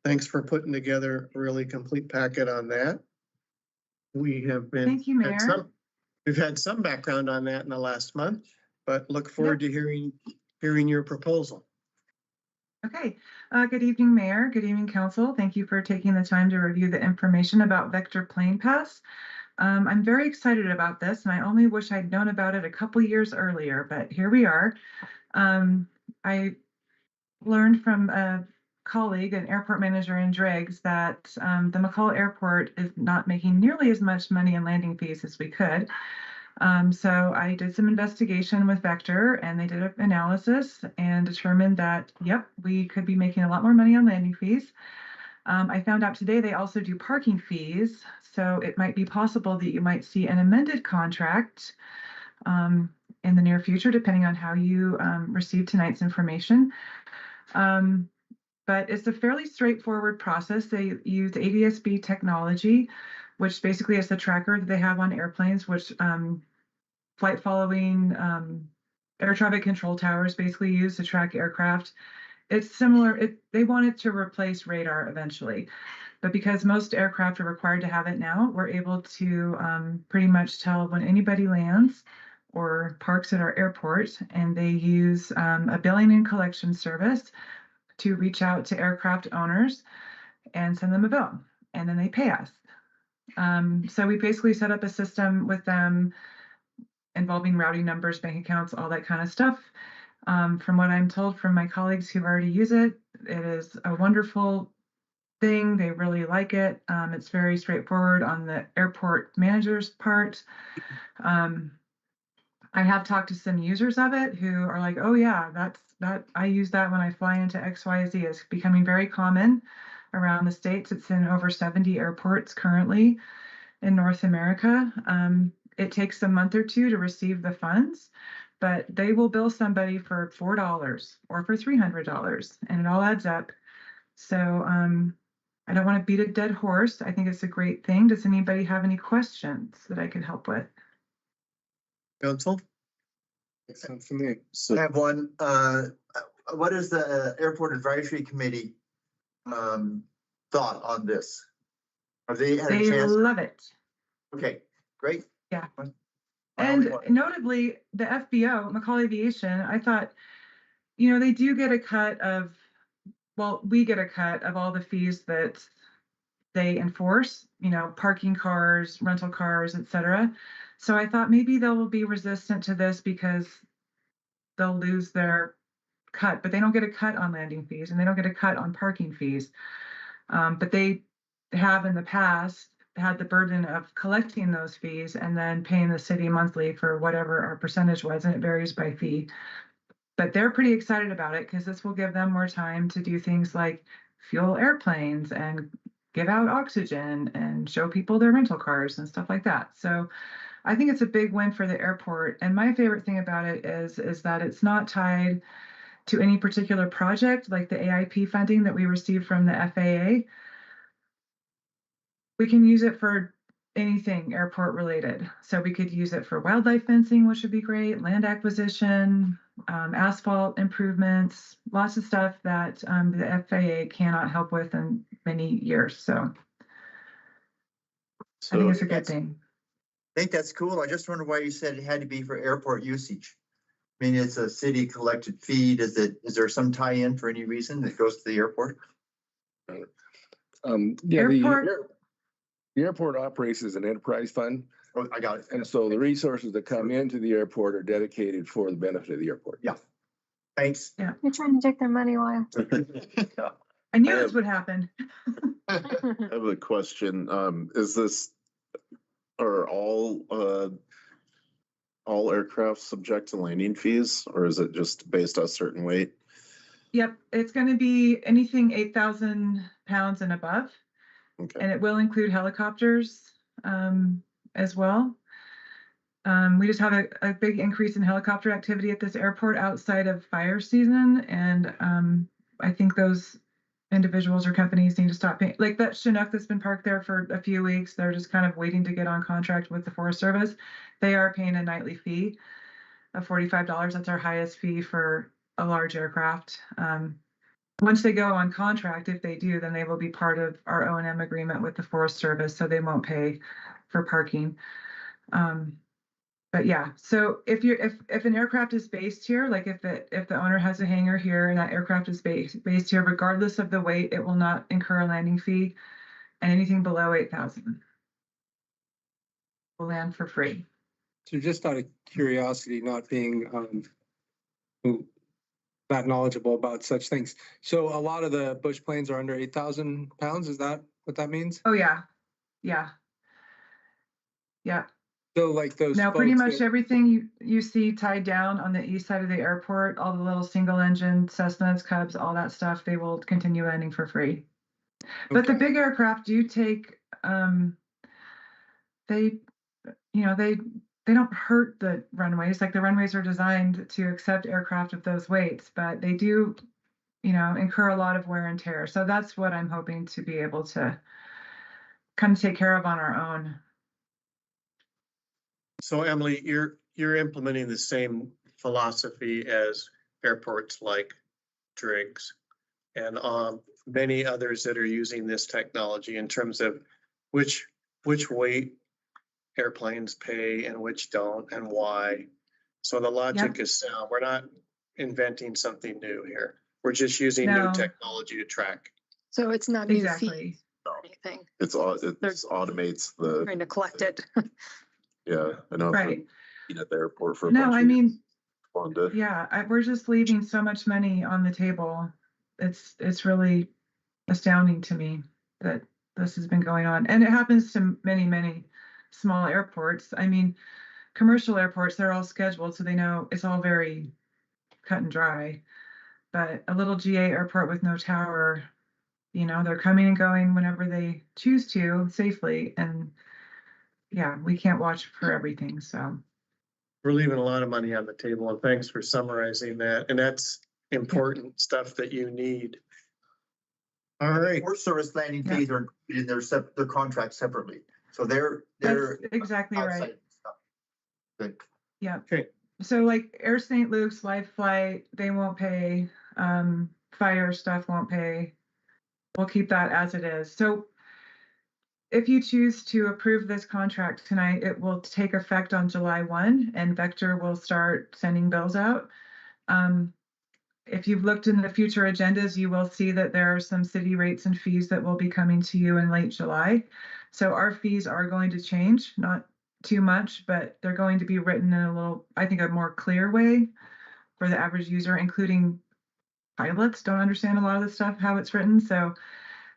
thanks for putting together a really complete packet on that. We have been. Thank you, Mayor. We've had some background on that in the last month, but look forward to hearing your proposal. Okay, good evening, Mayor. Good evening, Council. Thank you for taking the time to review the information about Vector Plane Pass. I'm very excited about this, and I only wish I'd known about it a couple years earlier, but here we are. I learned from a colleague, an airport manager in Dregs, that the McCall Airport is not making nearly as much money in landing fees as we could. So I did some investigation with Vector, and they did an analysis and determined that, yep, we could be making a lot more money on landing fees. I found out today they also do parking fees, so it might be possible that you might see an amended contract in the near future, depending on how you receive tonight's information. But it's a fairly straightforward process. They use ADS-B technology, which basically is the tracker that they have on airplanes, which flight following air traffic control towers basically use to track aircraft. It's similar. They want it to replace radar eventually, but because most aircraft are required to have it now, we're able to pretty much tell when anybody lands or parks at our airport, and they use a billing and collection service to reach out to aircraft owners and send them a bill, and then they pay us. So we basically set up a system with them involving routing numbers, bank accounts, all that kind of stuff. From what I'm told from my colleagues who already use it, it is a wonderful thing. They really like it. It's very straightforward on the airport manager's part. I have talked to some users of it who are like, oh yeah, that I use that when I fly into XYZ. It's becoming very common around the States. It's in over 70 airports currently in North America. It takes a month or two to receive the funds, but they will bill somebody for $4 or for $300, and it all adds up. So I don't want to beat a dead horse. I think it's a great thing. Does anybody have any questions that I could help with? Council? Makes sense to me. I have one. What is the Airport Advisory Committee thought on this? Have they had a They chance? love it. Okay, great. Yeah. And notably, the FBO, McCall Aviation, I thought, you know, they do get a cut of, well, we get a cut of all the fees that they enforce, you know, parking cars, rental cars, etc. So I thought maybe they will be resistant to this because they'll lose their cut, but they don't get a cut on landing fees and they don't get a cut on parking fees. But they have in the past had the burden of collecting those fees and then paying the city monthly for whatever our percentage was, and it varies by fee. But they're pretty excited about it because this will give them more time to do things like fuel airplanes and give out oxygen and show people their rental cars and stuff like that. So I think it's a big win for the airport. And my favorite thing about it is that it's not tied to any particular project like the AIP funding that we received from the FAA. We can use it for anything airport related. So we could use it for wildlife fencing, which would be great, land acquisition, asphalt improvements, lots of stuff that the FAA cannot help with in many years. So I think it's a good thing. I think that's cool. I just wonder why you said it had to be for airport usage. I mean, it's a city collected fee. Is there some tie-in for any reason that goes to the airport? Yeah, the airport operates as an enterprise fund. Oh, I got it. And so the resources that come into the airport are dedicated for the benefit of the airport. Yeah. Thanks. Yeah. You're trying to take their money, Lyle. I knew this would happen. I have a question. Is this, are all aircraft subject to landing fees, or is it just based on a certain weight? Yep, it's going to be anything 8,000 pounds and above. Okay. And it will include helicopters as well. We just have a big increase in helicopter activity at this airport outside of fire season. And I think those individuals or companies need to stop paying. Like that Chinook that's been parked there for a few weeks, they're just kind of waiting to get on contract with the Forest Service. They are paying a nightly fee of $45. That's our highest fee for a large aircraft. Once they go on contract, if they do, then they will be part of our O&M agreement with the Forest Service, so they won't pay for parking. But yeah, so if an aircraft is based here, like if the owner has a hangar here and that aircraft is based here, regardless of the weight, it will not incur a landing fee, and anything below 8,000. land for free. So just out of curiosity, not being not knowledgeable about such things. So a lot of the bush planes are under 8,000 pounds. Is that what that means? Oh, yeah. Yeah. Yeah. So like those. Now, pretty folks much that- everything you see tied down on the east side of the airport, all the little single engine Cessnas, Cubs, all that stuff, they will continue landing for free. But the big aircraft do take, they don't hurt the runways. Like the runways are designed to accept aircraft of those weights, but they do, incur a lot of wear and tear. So that's what I'm hoping to be able to kind of take care of on our own. So Emily, you're implementing the same philosophy as airports like Driggs and many others that are using this technology in terms of which weight airplanes pay and which don't and why. So the logic is sound. We're not inventing something new here. We're just using new technology to track. So it's not new fees or anything. It automates the, Trying to collect it. yeah, I know. Right. At the airport for a No, bunch I of mean, fun to. yeah, we're just leaving so much money on the table. It's really astounding to me that this has been going on. And it happens to many, many small airports. I mean, commercial airports, they're all scheduled, so they know it's all very cut and dry. But a little GA airport with no tower, they're coming and going whenever they choose to safely. And yeah, we can't watch for everything, so. We're leaving a lot of money on the table, and thanks for summarizing that. And that's important stuff that you need. All right. Port service landing fees are in their contract separately. So they're That's exactly right. outside stuff. Good. Yeah. Okay. So like Air St. Luke's, Live Flight, they won't pay. Fire stuff won't pay. We'll keep that as it is. So if you choose to approve this contract tonight, it will take effect on July 1 and Vector will start sending bills out. If you've looked in the future agendas, you will see that there are some city rates and fees that will be coming to you in late July. So our fees are going to change, not too much, but they're going to be written in a more clear way for the average user, including pilots don't understand a lot of the stuff, how it's written. So,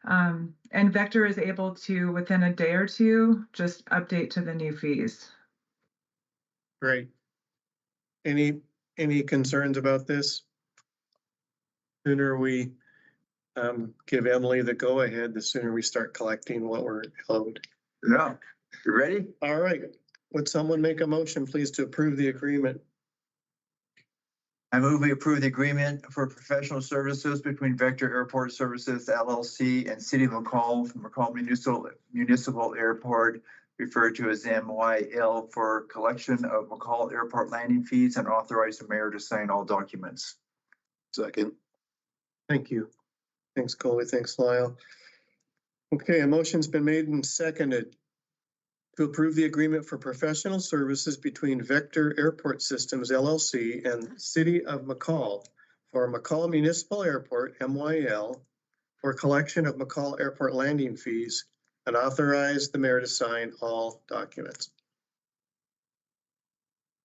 and Vector is able to, within a day or two, just update to the new fees. Great. Any concerns about this? Sooner we give Emily the go-ahead, the sooner we start collecting what we're owed. Yeah, you ready? All right. Would someone make a motion, please, to approve the agreement? I move we approve the agreement for professional services between Vector Airport Services LLC and City of McCall, McCall Municipal Airport, referred to as MYL, for collection of McCall Airport landing fees and authorize the mayor to sign all documents. Second. Thank you. Thanks, Colby. Thanks, Lyle. Okay, a motion's been made and seconded to approve the agreement for professional services between Vector Airport Systems LLC and City of McCall for McCall Municipal Airport, MYL, for collection of McCall Airport landing fees and authorize the mayor to sign all documents.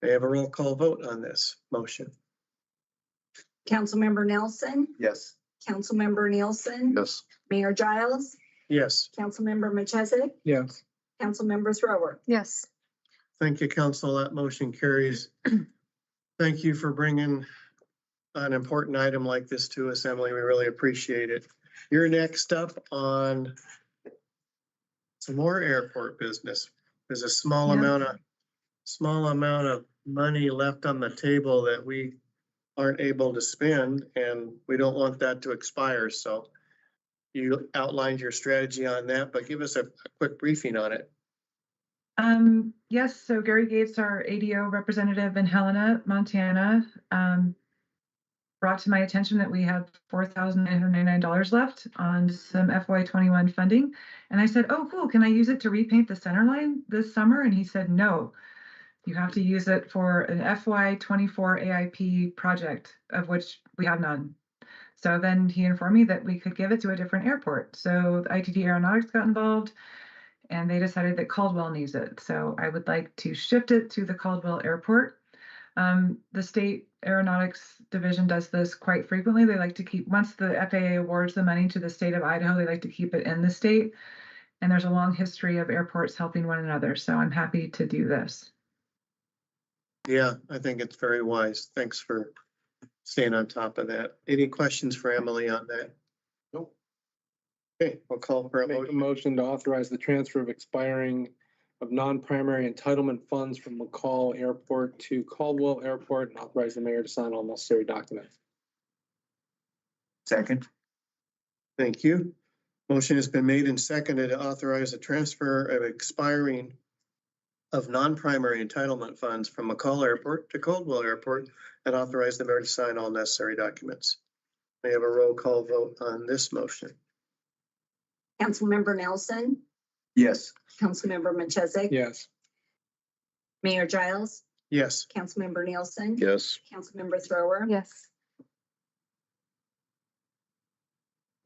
May I have a roll call vote on this motion? Councilmember Nelson, Yes. Councilmember Nielsen. Yes. Mayor Giles, Yes. Councilmember Machesik, Yes. Councilmember Thrower. Yes. Thank you, council. That motion carries. Thank you for bringing an important item like this to us, Emily. We really appreciate it. You're next up on some more airport business. There's a small amount of money left on the table that we aren't able to spend, and we don't want that to expire. So you outlined your strategy on that, but give us a quick briefing on it. Yes, so Gary Gates, our ADO representative in Helena, Montana, brought to my attention that we had $4,999 left on some FY21 funding. And I said, oh, cool, can I use it to repaint the center line this summer? And he said, no, you have to use it for an FY24 AIP project, of which we have none. So then he informed me that we could give it to a different airport. So the ITD Aeronautics got involved and they decided that Caldwell needs it. So I would like to shift it to the Caldwell Airport. The State Aeronautics Division does this quite frequently. They like to keep, once the FAA awards the money to the state of Idaho, they like to keep it in the state. And there's a long history of airports helping one another. So I'm happy to do this. Yeah, I think it's very wise. Thanks for staying on top of that. Any questions for Emily on that? Nope. Okay, we'll call for a Make a motion. motion to authorize the transfer of expiring of non-primary entitlement funds from McCall Airport to Caldwell Airport and authorize the mayor to sign all necessary documents. Second. Thank you. Motion has been made and seconded to authorize the transfer of expiring of non-primary entitlement funds from McCall Airport to Caldwell Airport and authorize the mayor to sign all necessary documents. May I have a roll call vote on this motion? Councilmember Nelson, Yes. Councilmember Machesik. Yes. Mayor Giles, Yes. Councilmember Nielsen. Yes. Councilmember Thrower. Yes.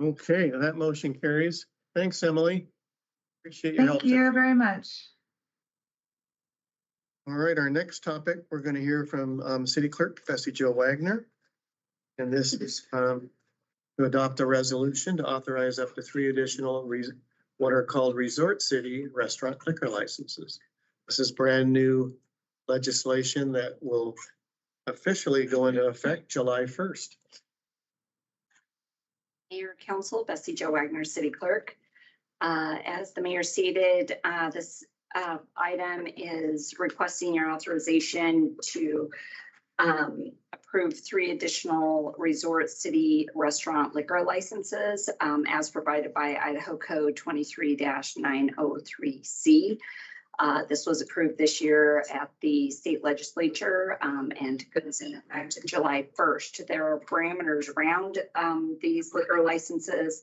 Okay, that motion carries. Thanks, Emily. Appreciate your help. Thank you very much. All right, our next topic, we're going to hear from City Clerk Bessie Jo Wagner. And this is to adopt a resolution to authorize up to 3 additional what are called Resort City restaurant liquor licenses. This is brand new legislation that will officially go into effect July 1st. Mayor, Council, Bessie Jo Wagner, City Clerk. As the mayor stated, this item is requesting your authorization to approve 3 additional Resort City restaurant liquor licenses as provided by Idaho Code 23-903C. This was approved this year at the state legislature and goes in effect July 1st. There are parameters around these liquor licenses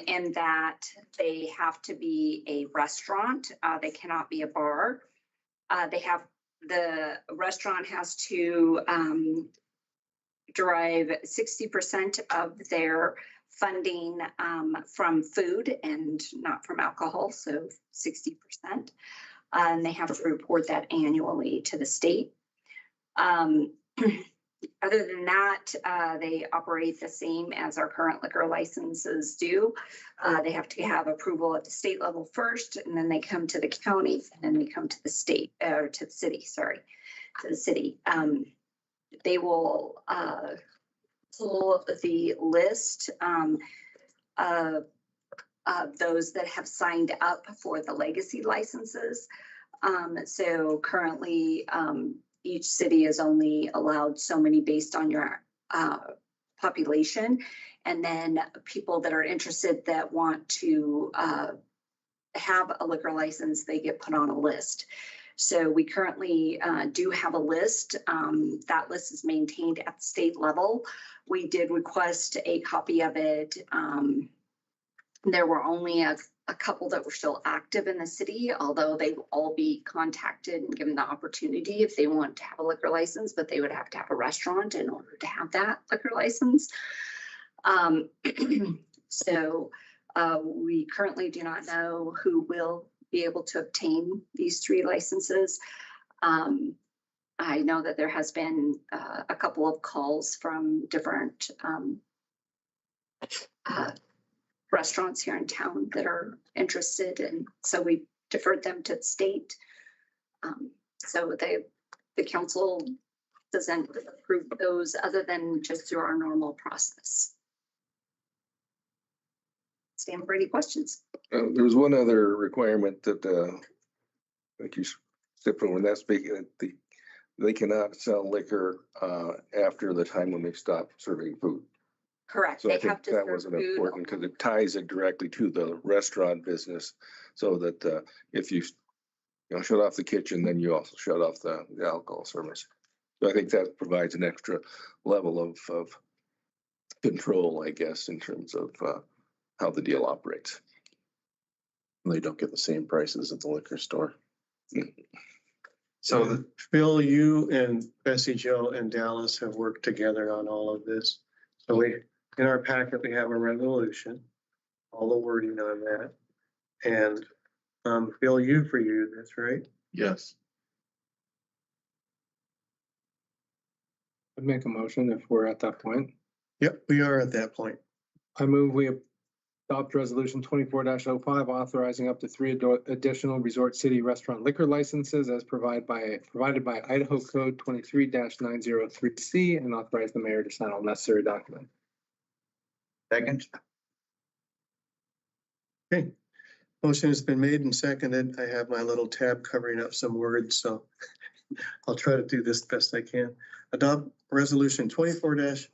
in that they have to be a restaurant. They cannot be a bar. The restaurant has to derive 60% of their funding from food and not from alcohol, so 60%. And they have to report that annually to the state. Other than that, they operate the same as our current liquor licenses do. They have to have approval at the state level first, and then they come to the county, and then they come to the state, or to the city, sorry, to the city. They will pull the list of those that have signed up for the legacy licenses. So currently, each city is only allowed so many based on your population. And then people that are interested that want to have a liquor license, they get put on a list. So we currently do have a list. That list is maintained at the state level. We did request a copy of it. There were only a couple that were still active in the city, although they will all be contacted and given the opportunity if they want to have a liquor license, but they would have to have a restaurant in order to have that liquor license. So we currently do not know who will be able to obtain these 3 licenses. I know that there has been a couple of calls from different restaurants here in town that are interested, and so we deferred them to the state. So the council doesn't approve those other than just through our normal process. Stand for any questions. There was one other requirement that I think you skipped over, and that's speaking that they cannot sell liquor after the time when they stop serving food. Correct. So I They think have to that serve was food. important because it ties it directly to the restaurant business. So that if you shut off the kitchen, then you also shut off the alcohol service. So I think that provides an extra level of control, I guess, in terms of how the deal operates. They don't get the same prices at the liquor store. So Phil, you and Bessie Jo and Dallas have worked together on all of this. So in our packet, we have a resolution, all the wording on that. And Bill, you've reviewed this, right? Yes. I'd make a motion if we're at that point. Yep, we are at that point. I move we adopt resolution 24-05, authorizing up to 3 additional Resort City restaurant liquor licenses as provided by Idaho Code 23-903C, and authorize the mayor to sign all necessary documents. Second. Okay. Motion has been made and seconded. I have my little tab covering up some words, so I'll try to do this best I can. Adopt resolution 24-05,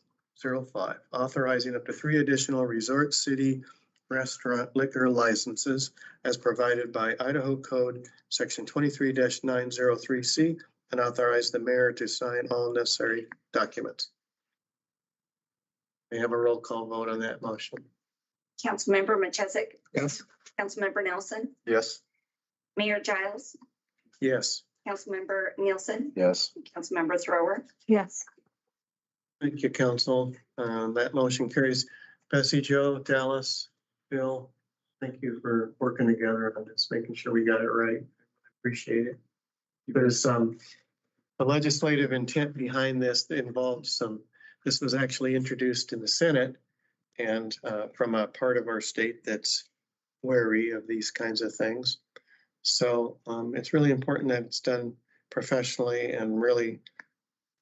authorizing up to 3 additional Resort City restaurant liquor licenses as provided by Idaho Code Section 23-903C, and authorize the mayor to sign all necessary documents. We have a roll call vote on that motion. Councilmember Machesik, Yes. Councilmember Nelson, Yes. Mayor Giles, Yes. Councilmember Nielsen, Yes. Councilmember Thrower. Yes. Thank you, council. That motion carries. Bessie, Joe, Dallas, Bill, thank you for working together on this, making sure we got it right. Appreciate it. There's the legislative intent behind this that involves this was actually introduced in the Senate and from a part of our state that's wary of these kinds of things. So it's really important that it's done professionally and really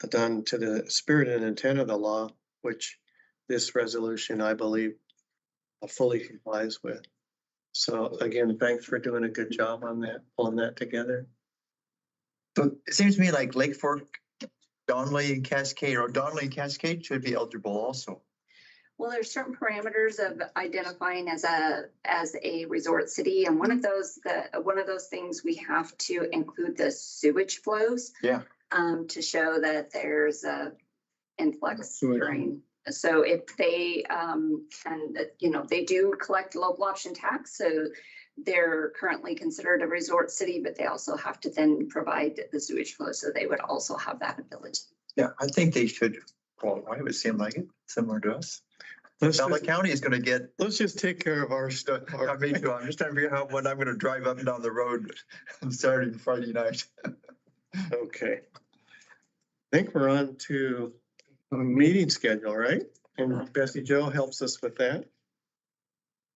done to the spirit and intent of the law, which this resolution, I believe, fully complies with. So again, thanks for doing a good job on that, pulling that together. So it seems to me like Lake Fork, Donley and Cascade, or Donley and Cascade should be eligible also. Well, there's certain parameters of identifying as a resort city, and one of those things we have to include the sewage flows. Yeah. To show that there's a influx during. So if they they do collect local option tax, so they're currently considered a resort city, but they also have to then provide the sewage flow, so they would also have that ability. Yeah, I think they should qualify. It would seem like it, similar to us. Summit County is going to get. Let's just take care of our stuff. I'm just trying to figure out when I'm going to drive up and down the road on Saturday and Friday night. Okay. I think we're on to a meeting schedule, right? And Bessie Joe helps us with that.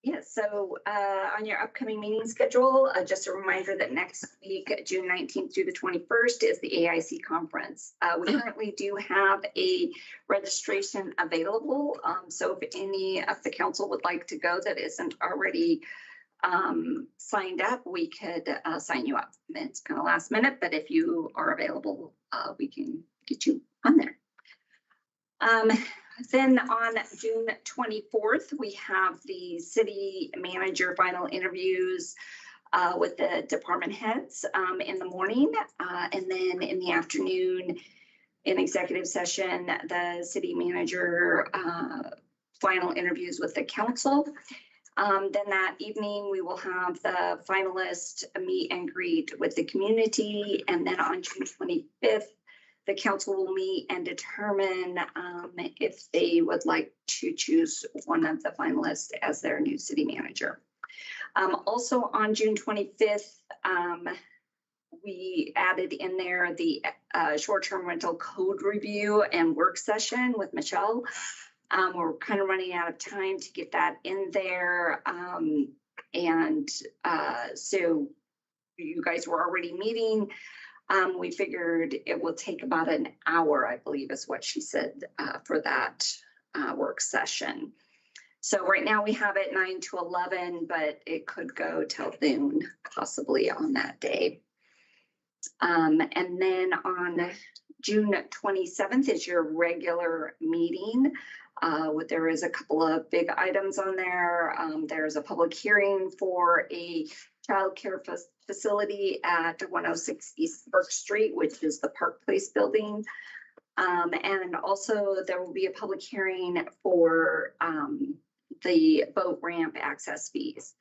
Yes, so on your upcoming meeting schedule, just a reminder that next week, June 19th through the 21st, is the AIC conference. We currently do have a registration available. So if any of the council would like to go that isn't already signed up, we could sign you up. It's kind of last minute, but if you are available, we can get you on there. Then on June 24th, we have the city manager final interviews with the department heads in the morning. And then in the afternoon, in executive session, the city manager final interviews with the council. Then that evening, we will have the finalist meet and greet with the community. And then on June 25th, the council will meet and determine if they would like to choose one of the finalists as their new city manager. Also on June 25th, we added in there the short-term rental code review and work session with Michelle. We're kind of running out of time to get that in there. So you guys were already meeting. We figured it will take about an hour, I believe is what she said, for that work session. So right now we have it 9 to 11, but it could go till noon possibly on that day. And then on June 27th is your regular meeting. There is a couple of big items on there. There's a public hearing for a child care facility at 106 East Burke Street, which is the Park Place building. And also there will be a public hearing for the boat ramp access fees.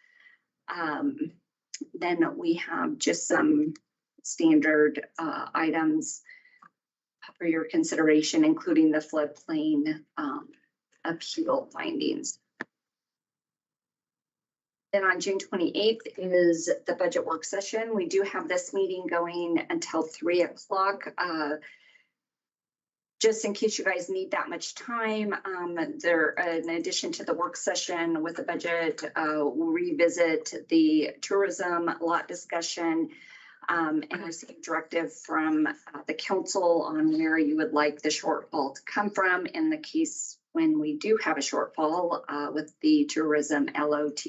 Then we have just some standard items for your consideration, including the floodplain appeal findings. Then on June 28th is the budget work session. We do have this meeting going until 3 o'clock. Just in case you guys need that much time, in addition to the work session with the budget, we'll revisit the tourism lot discussion and receive directive from the council on where you would like the shortfall to come from in the case when we do have a shortfall with the tourism LOT.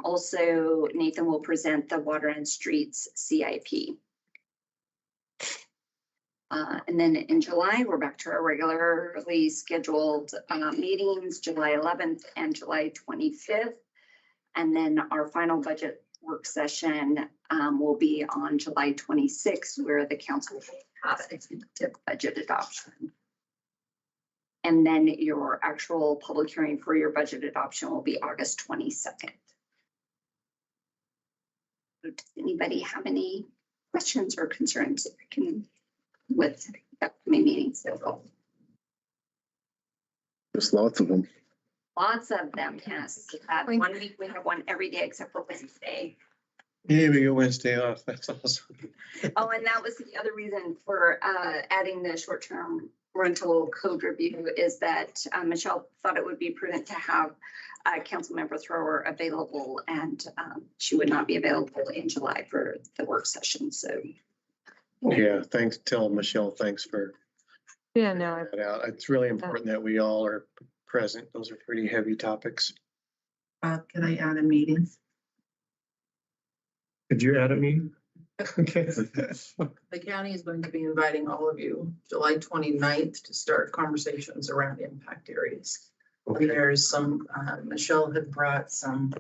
Also, Nathan will present the water and streets CIP. And then in July, we're back to our regularly scheduled meetings, July 11th and July 25th. And then our final budget work session will be on July 26th, where the council will have a tentative budget adoption. And then your actual public hearing for your budget adoption will be August 22nd. Does anybody have any questions or concerns that we can with upcoming meetings? There's lots of them. Lots of them, yes. 1 week we have one every day except for Wednesday. Yeah, we get Wednesday off. That's awesome. Oh, and that was the other reason for adding the short-term rental code review is that Michelle thought it would be prudent to have Councilmember Thrower available, and she would not be available in July for the work session. So Yeah, thanks. Tell Michelle, thanks for no, that out. It's really important that we all are present. Those are pretty heavy topics. Can I add a meeting? Could you add a meeting? Okay. The county is going to be inviting all of you July 29th to start conversations around impact areas. Okay. And there's some, Michelle had brought some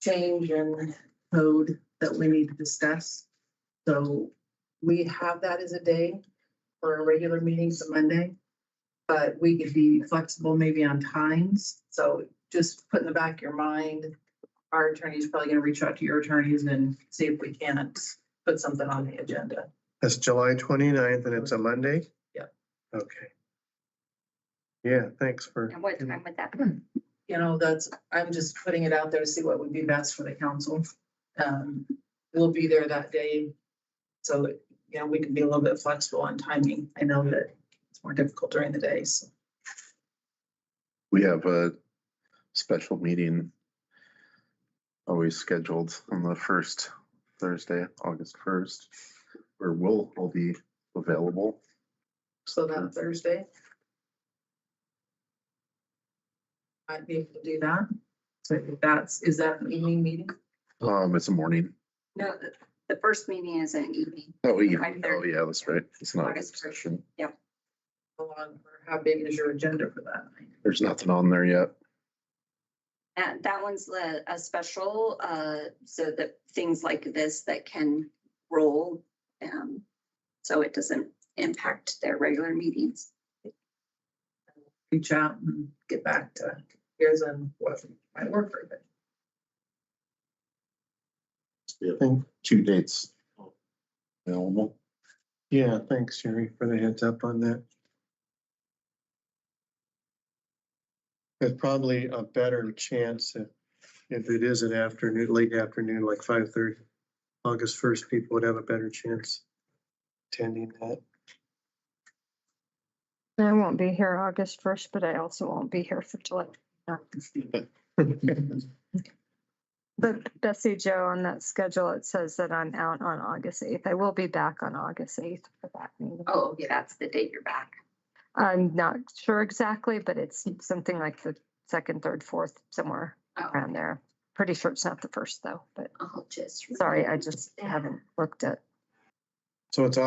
change in code that we need to discuss. So we have that as a day for our regular meetings on Monday, but we could be flexible maybe on times. So just put in the back of your mind, our attorney is probably going to reach out to your attorneys and see if we can't put something on the agenda. That's July 29th and it's a Monday? Yeah. Okay. Yeah, thanks for. and what time would that? You know, I'm just putting it out there to see what would be best for the council. We'll be there that day. So, you know, we can be a little bit flexible on timing. I know that it's more difficult during the day, so. We have a special meeting always scheduled on the first Thursday, August 1st, where we'll be available. So that Thursday. Might be able to do that. So if is that an evening meeting? It's a morning. No, the first meeting is an evening. Oh, yeah, that's right. It's not a August 1st. session. Yep. How long, or how big is your agenda for that night? There's nothing on there yet. And that one's a special, so that things like this that can roll, so it doesn't impact their regular meetings. Reach out and get back to here's on what might work for it. 2 dates available. Yeah, thanks, Sherry, for the heads up on that. There's probably a better chance if it is an afternoon, late afternoon, like 5:30, August 1st, people would have a better chance attending that. I won't be here August 1st, but I also won't be here for July. But Bessie Joe, on that schedule, it says that I'm out on August 8th. I will be back on August 8th for that meeting. Oh, yeah, that's the date you're back. I'm not sure exactly, but it's something like the 2nd, 3rd, 4th, somewhere around there. Pretty sure it's not the 1st though, but I'll just. sorry, I just haven't looked at. So it's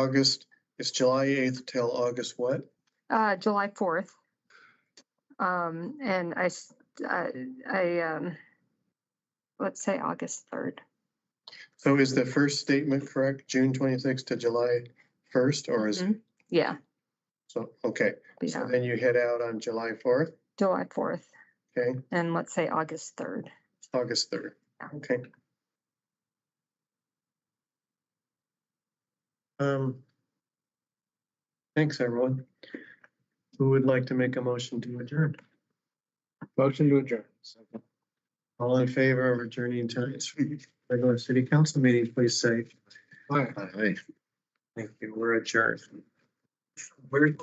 July 8th till August what? July 4th. And let's say August 3rd. So is the first statement correct, June 26th to July 1st, or is? Yeah. So, okay, so Yeah. then you head out on July 4th, July 4th. okay, And let's say August 3rd. August 3rd, okay. Thanks, everyone. Who would like to make a motion to adjourn? Motion to adjourn. All in favor of returning to its regular city council meeting, please say. Aye. Aye. Thank you. We're adjourned. Where's